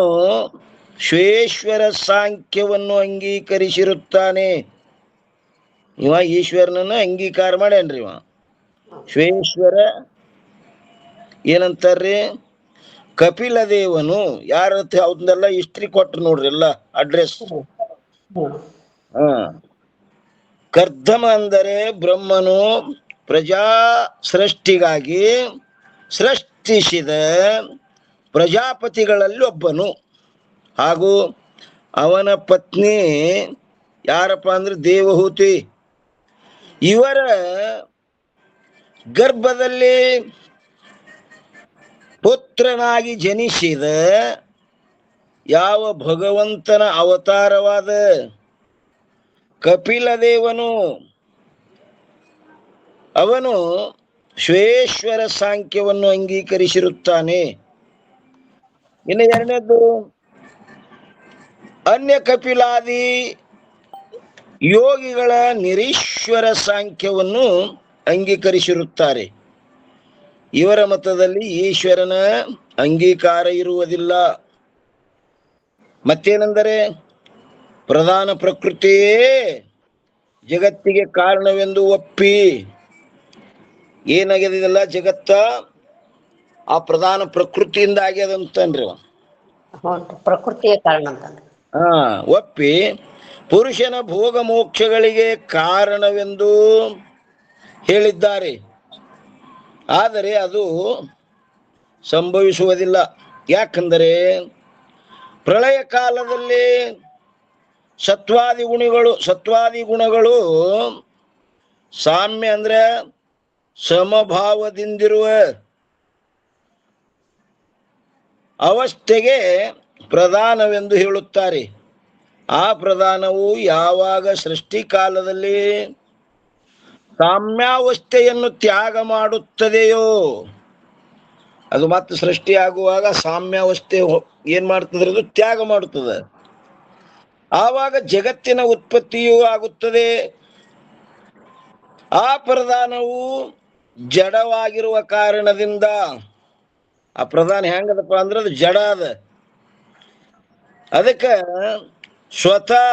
S1: ಶ್ವೇಶ್ವರ ಸಾಂಖ್ಯವನ್ನು ಅಂಗೀಕರಿಸಿರುತ್ತಾನೆ. ಇವ ಈಶ್ವರನನ್ನ ಅಂಗೀಕಾರ ಮಾಡ್ಯಾನ್ರಿ. ಇವ ಶ್ವೇಶ್ವರ ಏನಂತಾರ್ರಿ? ಕಪಿಲದೇವನು ಯಾರ ಅವನ್ನೆಲ್ಲ ಹಿಸ್ಟ್ರಿ ಕೊಟ್ರು ನೋಡ್ರಿ, ಎಲ್ಲ ಅಡ್ರೆಸ್. ಕರ್ದಮ ಅಂದರೆ ಬ್ರಹ್ಮನು ಪ್ರಜಾ ಸೃಷ್ಟಿಗಾಗಿ ಸೃಷ್ಟಿಸಿದ ಪ್ರಜಾಪತಿಗಳಲ್ಲಿ ಒಬ್ಬನು. ಹಾಗೂ ಅವನ ಪತ್ನಿ ಯಾರಪ್ಪ ಅಂದ್ರೆ ದೇವಹೂತಿ. ಇವರ ಗರ್ಭದಲ್ಲಿ ಪುತ್ರನಾಗಿ ಜನಿಸಿದ ಯಾವ ಭಗವಂತನ ಅವತಾರವಾದ ಕಪಿಲದೇವನು, ಅವನು ಶ್ವೇಶ್ವರ ಸಾಂಖ್ಯವನ್ನು ಅಂಗೀಕರಿಸಿರುತ್ತಾನೆ. ಇನ್ನು ಎರಡನೇದ್ದು, ಅನ್ಯ ಕಪಿಲಾದಿ ಯೋಗಿಗಳ ನಿರೀಶ್ವರ ಸಾಂಖ್ಯವನ್ನು ಅಂಗೀಕರಿಸಿರುತ್ತಾರೆ. ಇವರ ಮತದಲ್ಲಿ ಈಶ್ವರನ ಅಂಗೀಕಾರ ಇರುವುದಿಲ್ಲ. ಮತ್ತೇನೆಂದರೆ ಪ್ರಧಾನ ಪ್ರಕೃತಿಯೇ ಜಗತ್ತಿಗೆ ಕಾರಣವೆಂದು ಒಪ್ಪಿ, ಏನಾಗ್ಯದಿಲ್ಲ ಜಗತ್ತ ಆ ಪ್ರಧಾನ ಪ್ರಕೃತಿಯಿಂದ ಆಗ್ಯದಂತನ್ರಿ.
S2: ಪ್ರಕೃತಿಯ ಕಾರಣ ಅಂತ
S1: ಒಪ್ಪಿ ಪುರುಷನ ಭೋಗ ಮೋಕ್ಷಗಳಿಗೆ ಕಾರಣವೆಂದು ಹೇಳಿದ್ದಾರೆ. ಆದರೆ ಅದು ಸಂಭವಿಸುವುದಿಲ್ಲ. ಯಾಕಂದರೆ ಪ್ರಳಯ ಕಾಲದಲ್ಲಿ ಸತ್ವಾದಿ ಗುಣಗಳು ಸಾಮ್ಯ ಅಂದ್ರೆ ಸಮಭಾವದಿಂದಿರುವ ಅವಸ್ಥೆಗೆ ಪ್ರಧಾನವೆಂದು ಹೇಳುತ್ತಾರೆ. ಆ ಪ್ರಧಾನವು ಯಾವಾಗ ಸೃಷ್ಟಿ ಕಾಲದಲ್ಲಿ ಸಾಮ್ಯಾವಸ್ಥೆಯನ್ನು ತ್ಯಾಗ ಮಾಡುತ್ತದೆಯೋ, ಅದು ಮತ್ತೆ ಸೃಷ್ಟಿಯಾಗುವಾಗ ಸಾಮ್ಯಾವಸ್ಥೆ ಏನ್ ಮಾಡ್ತದ್ರೆ? ಅದು ತ್ಯಾಗ ಮಾಡುತ್ತದೆ. ಆವಾಗ ಜಗತ್ತಿನ ಉತ್ಪತ್ತಿಯೂ ಆಗುತ್ತದೆ. ಆ ಪ್ರಧಾನವು ಜಡವಾಗಿರುವ ಕಾರಣದಿಂದ, ಆ ಪ್ರಧಾನ ಹೆಂಗದಪ್ಪ ಅಂದ್ರೆ ಅದು ಜಡ ಅದ. ಅದಕ್ಕೆ ಸ್ವತಃ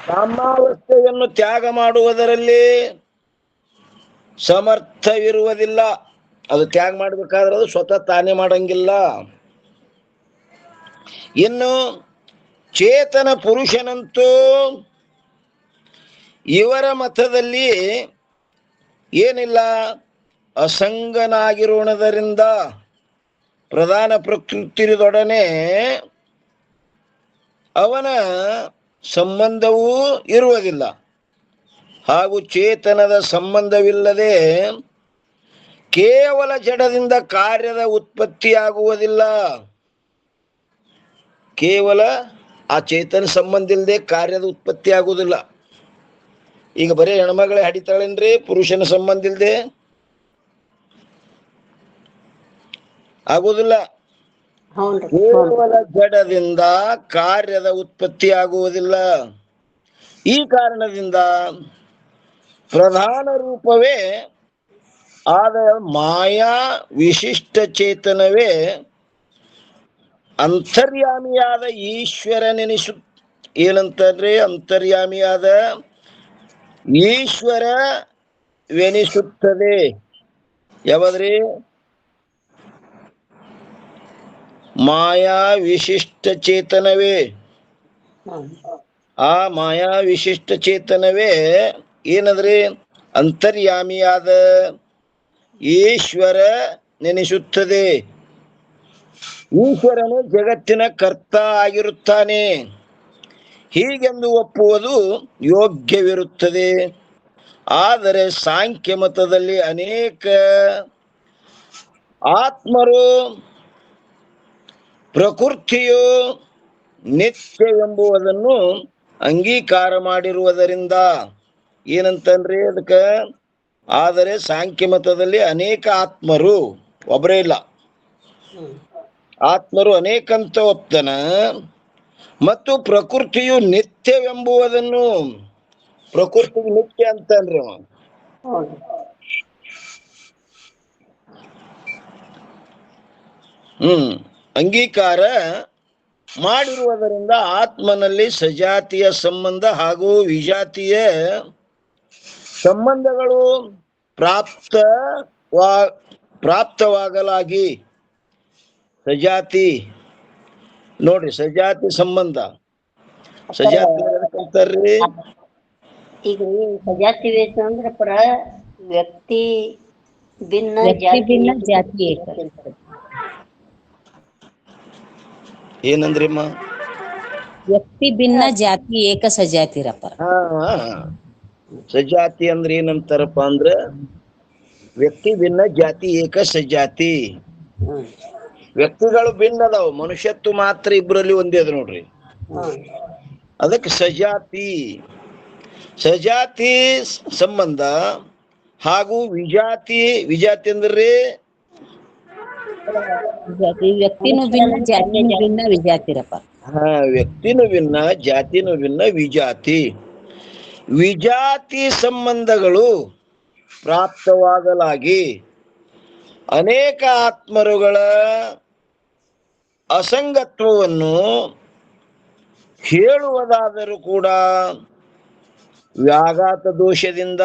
S1: ಸಾಮ್ಯಾವಸ್ಥೆಯನ್ನು ತ್ಯಾಗ ಮಾಡುವುದರಲ್ಲಿ ಸಮರ್ಥವಿರುವುದಿಲ್ಲ. ಅದು ತ್ಯಾಗ ಮಾಡಬೇಕಾದ್ರೆ ಅದು ಸ್ವತಃ ತಾನೇ ಮಾಡಂಗಿಲ್ಲ. ಇನ್ನು ಚೇತನ ಪುರುಷನಂತೂ ಇವರ ಮತದಲ್ಲಿ ಏನಿಲ್ಲ, ಅಸಂಗನಾಗಿರೋಣದರಿಂದ ಪ್ರಧಾನ ಪ್ರಕೃತಿಯೊಡನೆ ಅವನ ಸಂಬಂಧವೂ ಇರುವುದಿಲ್ಲ. ಹಾಗೂ ಚೇತನದ ಸಂಬಂಧವಿಲ್ಲದೆ ಕೇವಲ ಜಡದಿಂದ ಕಾರ್ಯದ ಉತ್ಪತ್ತಿಯಾಗುವುದಿಲ್ಲ. ಕೇವಲ ಆ ಚೇತನ ಸಂಬಂಧ ಇಲ್ಲದೆ ಕಾರ್ಯದ ಉತ್ಪತ್ತಿ ಆಗುವುದಿಲ್ಲ. ಈಗ ಬರೀ ಹೆಣ್ಮಗಳೇ ಹಡಿತಾಳೇನ್ರಿ ಪುರುಷನ ಸಂಬಂಧ ಇಲ್ಲದೆ? ಆಗುವುದಿಲ್ಲ. ಕೇವಲ ಜಡದಿಂದ ಕಾರ್ಯದ ಉತ್ಪತ್ತಿ ಆಗುವುದಿಲ್ಲ. ಈ ಕಾರಣದಿಂದ ಪ್ರಧಾನ ರೂಪವೇ ಆದ ಮಾಯಾ ವಿಶಿಷ್ಟ ಚೇತನವೇ ಅಂತರ್ಯಾಮಿಯಾದ ಈಶ್ವರನೆನಿಸು ಏನಂತಂದ್ರೆ ಅಂತರ್ಯಾಮಿಯಾದ ಈಶ್ವರವೆನಿಸುತ್ತದೆ. ಯಾವದ್ರಿ? ಮಾಯಾ ವಿಶಿಷ್ಟ ಚೇತನವೇ. ಆ ಮಾಯಾ ವಿಶಿಷ್ಟ ಚೇತನವೇ ಏನಂದ್ರೆ ಅಂತರ್ಯಾಮಿಯಾದ ಈಶ್ವರ ನೆನೆಸುತ್ತದೆ. ಈಶ್ವರನು ಜಗತ್ತಿನ ಕರ್ತ ಆಗಿರುತ್ತಾನೆ. ಹೀಗೆಂದು ಒಪ್ಪುವುದು ಯೋಗ್ಯವಿರುತ್ತದೆ. ಆದರೆ ಸಾಂಖ್ಯ ಮತದಲ್ಲಿ ಅನೇಕ ಆತ್ಮರು ಪ್ರಕೃತಿಯು ನಿತ್ಯ ಎಂಬುವುದನ್ನು ಅಂಗೀಕಾರ ಮಾಡಿರುವುದರಿಂದ ಏನಂತನ್ರಿ ಅದಕ್ಕ, ಆದರೆ ಸಾಂಖ್ಯ ಮತದಲ್ಲಿ ಅನೇಕ ಆತ್ಮರು, ಒಬ್ಬರೇ ಇಲ್ಲ, ಆತ್ಮರು ಅನೇಕ ಅಂತ ಒಪ್ತಾನ. ಮತ್ತು ಪ್ರಕೃತಿಯು ನಿತ್ಯವೆಂಬುವುದನ್ನು, ಪ್ರಕೃತಿ ನಿತ್ಯ ಅಂತನ್ರಿ ಅವ.
S2: ಹೌದು.
S1: ಅಂಗೀಕಾರ ಮಾಡಿರುವುದರಿಂದ ಆತ್ಮನಲ್ಲಿ ಸಜಾತಿಯ ಸಂಬಂಧ ಹಾಗೂ ವಿಜಾತಿಯ ಸಂಬಂಧಗಳು ಪ್ರಾಪ್ತವಾಗಲಾಗಿ, ಸಜಾತಿ ನೋಡ್ರಿ, ಸಜಾತಿ ಸಂಬಂಧ, ಸಜಾತಿ ಅಂತಾರ್ರಿ.
S2: ಈಗ ಸಜಾತಿ ವೇದ ಅಂದ್ರೆ ವ್ಯಕ್ತಿ ಭಿನ್ನ
S4: ವ್ಯಕ್ತಿ ಭಿನ್ನ ಜಾತಿ ಏಕ.
S1: ಏನಂದ್ರಿಮ್ಮ?
S4: ವ್ಯಕ್ತಿ ಭಿನ್ನ ಜಾತಿ ಏಕ ಸಜಾತಿರಪ್ಪ.
S1: ಸಜಾತಿ ಅಂದ್ರೆ ಏನಂತಾರಪ್ಪ ಅಂದ್ರ ವ್ಯಕ್ತಿ ಭಿನ್ನ ಜಾತಿ ಏಕ ಸಜಾತಿ. ವ್ಯಕ್ತಿಗಳು ಭಿನ್ನ ಅದಾವ, ಮನುಷ್ಯತ್ವ ಮಾತ್ರ ಇಬ್ಬರಲ್ಲಿ ಒಂದೇ ಅದ ನೋಡ್ರಿ. ಅದಕ್ಕೆ ಸಜಾತಿ, ಸಜಾತಿ ಸಂಬಂಧ ಹಾಗೂ ವಿಜಾತಿ. ವಿಜಾತಿ ಅಂದ್ರೆ
S4: ವ್ಯಕ್ತಿನೂ ಭಿನ್ನ ಜಾತಿನೂ ಭಿನ್ನ ವಿಜಾತಿರಪ್ಪ.
S1: ವ್ಯಕ್ತಿನೂ ಭಿನ್ನ ಜಾತಿನೂ ಭಿನ್ನ ವಿಜಾತಿ. ವಿಜಾತಿ ಸಂಬಂಧಗಳು ಪ್ರಾಪ್ತವಾಗಲಾಗಿ ಅನೇಕ ಆತ್ಮರುಗಳ ಅಸಂಗತ್ವವನ್ನು ಹೇಳುವುದಾದರೂ ಕೂಡ ವ್ಯಾಘಾತ ದೋಷದಿಂದ.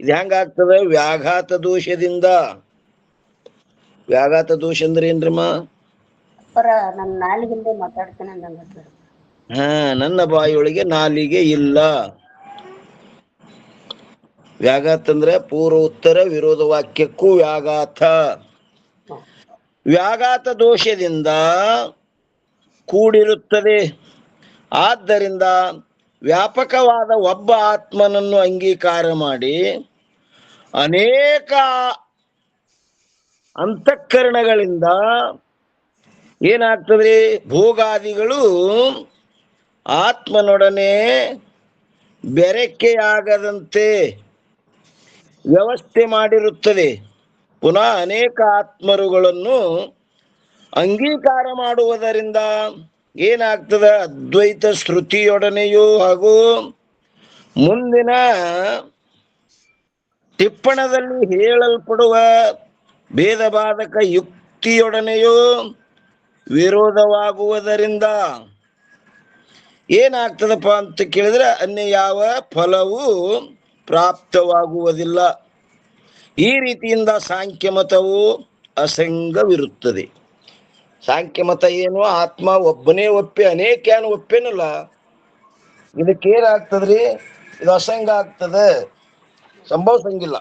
S1: ಇದು ಹೆಂಗಾಗ್ತದೆ? ವ್ಯಾಘಾತ ದೋಷದಿಂದ. ವ್ಯಾಘಾತ ದೋಷ ಅಂದ್ರೆ ಏನ್ರಮ್ಮ?
S2: ನನ್ನ ನಾಲಿಗೆಂದೇ ಮಾತಾಡ್ತೇನೆ ಅಂದಂಗ.
S1: ನನ್ನ ಬಾಯಿಯೊಳಗೆ ನಾಲಿಗೆ ಇಲ್ಲ. ವ್ಯಾಘಾತ ಅಂದ್ರೆ ಪೂರ್ವ ಉತ್ತರ ವಿರೋಧ ವಾಕ್ಯಕ್ಕೂ ವ್ಯಾಘಾತ. ವ್ಯಾಘಾತ ದೋಷದಿಂದ ಕೂಡಿರುತ್ತದೆ. ಆದ್ದರಿಂದ ವ್ಯಾಪಕವಾದ ಒಬ್ಬ ಆತ್ಮನನ್ನು ಅಂಗೀಕಾರ ಮಾಡಿ ಅನೇಕ ಅಂತಃಕರಣಗಳಿಂದ ಏನಾಗ್ತದೆ? ಭೋಗಾದಿಗಳು ಆತ್ಮನೊಡನೆ ಬೆರಕೆಯಾಗದಂತೆ ವ್ಯವಸ್ಥೆ ಮಾಡಿರುತ್ತದೆ. ಪುನಃ ಅನೇಕ ಆತ್ಮರುಗಳನ್ನು ಅಂಗೀಕಾರ ಮಾಡುವುದರಿಂದ ಏನಾಗ್ತದೆ? ಅದ್ವೈತ ಶ್ರುತಿಯೊಡನೆಯೂ ಹಾಗೂ ಮುಂದಿನ ಟಿಪ್ಪಣದಲ್ಲಿ ಹೇಳಲ್ಪಡುವ ಭೇದ ಬಾಧಕ ಯುಕ್ತಿಯೊಡನೆಯೂ ವಿರೋಧವಾಗುವುದರಿಂದ ಏನಾಗ್ತದಪ್ಪ ಅಂತ ಕೇಳಿದ್ರೆ ಅನ್ಯ ಯಾವ ಫಲವೂ ಪ್ರಾಪ್ತವಾಗುವುದಿಲ್ಲ. ಈ ರೀತಿಯಿಂದ ಸಾಂಖ್ಯ ಮತವು ಅಸಂಗವಿರುತ್ತದೆ. ಸಾಂಖ್ಯ ಮತ ಏನು? ಆತ್ಮ ಒಬ್ಬನೇ ಒಪ್ಪೆ ಅನೇಕ ಏನು ಒಪ್ಪೇನಲ್ಲ, ಇದಕ್ಕೇನಾಗ್ತದ್ರಿ? ಇದು ಅಸಂಗ ಆಗ್ತದೆ, ಸಂಭವಿಸಂಗಿಲ್ಲ.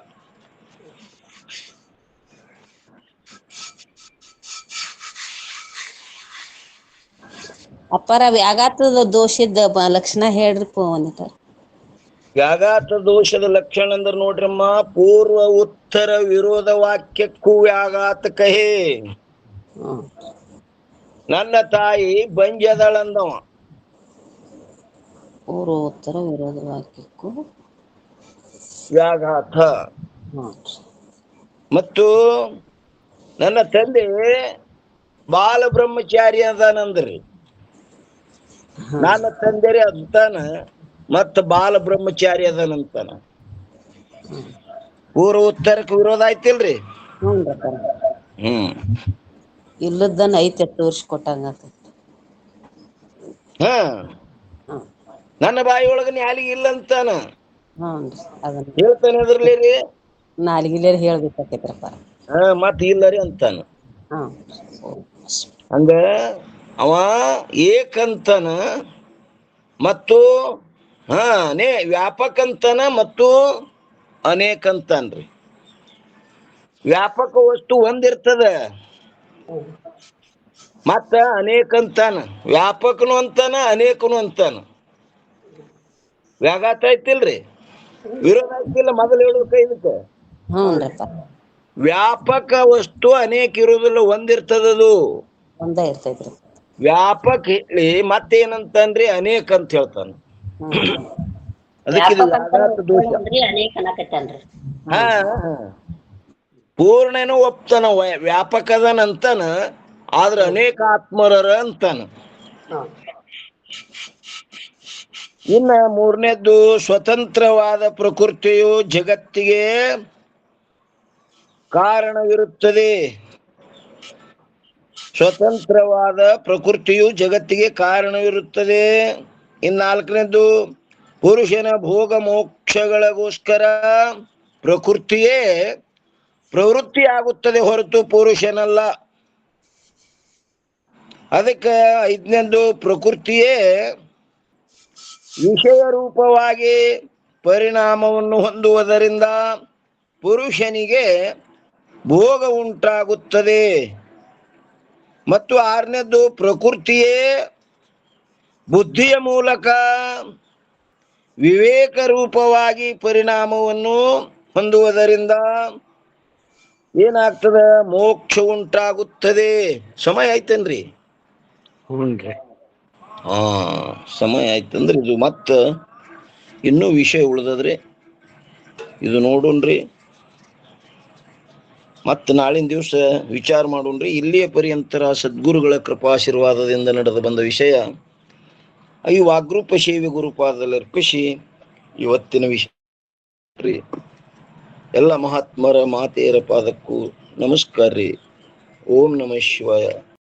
S4: ಅಪ್ಪರ ವ್ಯಾಘಾತದ ದೋಷದ ಲಕ್ಷಣ ಹೇಳ್ರಿಪ್ಪ ಒಂದಿಟ.
S1: ವ್ಯಾಘಾತ ದೋಷದ ಲಕ್ಷಣ ಅಂದ್ರೆ ನೋಡ್ರಮ್ಮ, ಪೂರ್ವ ಉತ್ತರ ವಿರೋಧ ವಾಕ್ಯಕ್ಕೂ ವ್ಯಾಘಾತ ಕಹೇ. ನನ್ನ ತಾಯಿ ಬಂಜದಳಂದವ.
S4: ಪೂರ್ವ ಉತ್ತರ ವಿರೋಧ ವಾಕ್ಯಕ್ಕೂ
S1: ವ್ಯಾಘಾತ. ಮತ್ತು ನನ್ನ ತಂದೆ ಬಾಲ ಬ್ರಹ್ಮಚಾರಿ ಅದಾನಂದ್ರಿ. ನನ್ನ ತಂದೆರಿ ಅಂತಾನ, ಮತ್ತ ಬಾಲ ಬ್ರಹ್ಮಚಾರಿ ಅದನಂತಾನ. ಪೂರ್ವ ಉತ್ತರಕ್ಕೆ ವಿರೋಧ ಆಯ್ತಿಲ್ರಿ?
S4: ಇಲ್ಲದನ್ನ ಐತೆ ತೋರ್ಸ್ಕೊಟ್ಟಂಗ.
S1: ನನ್ನ ಬಾಯಿ ಒಳಗ ನಾಲಿಗೆ ಇಲ್ಲ ಅಂತಾನ.
S4: ಅದನ್ನ
S1: ಹೇಳ್ತಾನೆ ಅದ್ರಲ್ಲಿ ರೀ,
S4: ನಾಲಿಗಿಲ್ಲ ಹೇಳ್ಬೇಕಾಕೈತ್ರಪ್ಪ.
S1: ಮತ್ ಇಲ್ಲರಿ ಅಂತಾನ. ಹಂಗ ಅವ ಏಕಂತನ ಮತ್ತು ವ್ಯಾಪಕ ಅಂತನ ಮತ್ತು ಅನೇಕಂತನ್ರಿ. ವ್ಯಾಪಕ ವಸ್ತು ಒಂದಿರ್ತದ, ಮತ್ತ ಅನೇಕಂತಾನ. ವ್ಯಾಪಕನು ಅಂತಾನ, ಅನೇಕನು ಅಂತಾನ. ವ್ಯಾಘಾತ ಐತಿಲ್ರಿ? ವಿರೋಧ ಐತಿಲ್ಲ ಮೊದಲು ಹೇಳ್ಬೇಕ ಇದಕ್ಕೆ.
S4: ಹ್ಞೂನ್ರಿಪ್ಪ
S1: ವ್ಯಾಪಕ ವಸ್ತು ಅನೇಕ ಇರುವುದಿಲ್ಲ, ಒಂದಿರ್ತದದು.
S4: ಒಂದೇ ಇರ್ತೈತ್ರಿ.
S1: ವ್ಯಾಪಕ ಹೇಳಿ ಮತ್ತೇನಂತನ್ರಿ ಅನೇಕ ಅಂತ ಹೇಳ್ತಾನ. ಅದಕ್ಕೆ ಇದು ವ್ಯಾಘಾತ ದೋಷ.
S2: ಅನೇಕ ಅನ್ನಕತ್ತಾನ್ರಿ.
S1: ಹಾ ಪೂರ್ಣನು ಒಪ್ತಾನ, ವ್ಯಾಪಕದನಂತಾನ, ಆದ್ರ ಅನೇಕ ಆತ್ಮರರ ಅಂತಾನ. ಇನ್ನ ಮೂರನೇದ್ದು, ಸ್ವತಂತ್ರವಾದ ಪ್ರಕೃತಿಯು ಜಗತ್ತಿಗೆ ಕಾರಣವಿರುತ್ತದೆ. ಸ್ವತಂತ್ರವಾದ ಪ್ರಕೃತಿಯು ಜಗತ್ತಿಗೆ ಕಾರಣವಿರುತ್ತದೆ. ಇನ್ನು ನಾಲ್ಕನೇದ್ದು, ಪುರುಷನ ಭೋಗ ಮೋಕ್ಷಗಳಿಗೋಸ್ಕರ ಪ್ರಕೃತಿಯೇ ಪ್ರವೃತ್ತಿ ಆಗುತ್ತದೆ ಹೊರತು ಪುರುಷನಲ್ಲ. ಅದಕ್ಕೆ ಐದನೇದ್ದು, ಪ್ರಕೃತಿಯೇ ವಿಷಯ ರೂಪವಾಗಿ ಪರಿಣಾಮವನ್ನು ಹೊಂದುವುದರಿಂದ ಪುರುಷನಿಗೆ ಭೋಗ ಉಂಟಾಗುತ್ತದೆ. ಮತ್ತು ಆರನೇದ್ದು, ಪ್ರಕೃತಿಯೇ ಬುದ್ಧಿಯ ಮೂಲಕ ವಿವೇಕ ರೂಪವಾಗಿ ಪರಿಣಾಮವನ್ನು ಹೊಂದುವುದರಿಂದ ಏನಾಗ್ತದ, ಮೋಕ್ಷ ಉಂಟಾಗುತ್ತದೆ. ಸಮಯ ಆಯ್ತೇನ್ರಿ?
S3: ಹ್ಞೂನ್ರಿ.
S1: ಸಮಯ ಆಯ್ತಂದ್ರೆ ಇದು ಮತ್ತ ಇನ್ನೂ ವಿಷಯ ಉಳ್ದದ್ರಿ, ಇದು ನೋಡುಣ್ರಿ. ಮತ್ತ ನಾಳಿನ ದಿವಸ ವಿಚಾರ ಮಾಡೋಣ್ರಿ. ಇಲ್ಲಿಯ ಪರ್ಯಂತರ ಸದ್ಗುರುಗಳ ಕೃಪಾಶೀರ್ವಾದದಿಂದ ನಡೆದು ಬಂದ ವಿಷಯ ಈ ವಾಗ್ರೂಪ ಸೇವೆ ಗುರುಪಾದದಲ್ಲಿ ಅರ್ಪಿಸಿ ಇವತ್ತಿನ ವಿಷಯ ಎಲ್ಲ ಮಹಾತ್ಮರ ಮಾತೆಯರ ಪಾದಕ್ಕೂ ನಮಸ್ಕಾರ ರೀ. ಓಂ ನಮಃ ಶಿವಾಯ.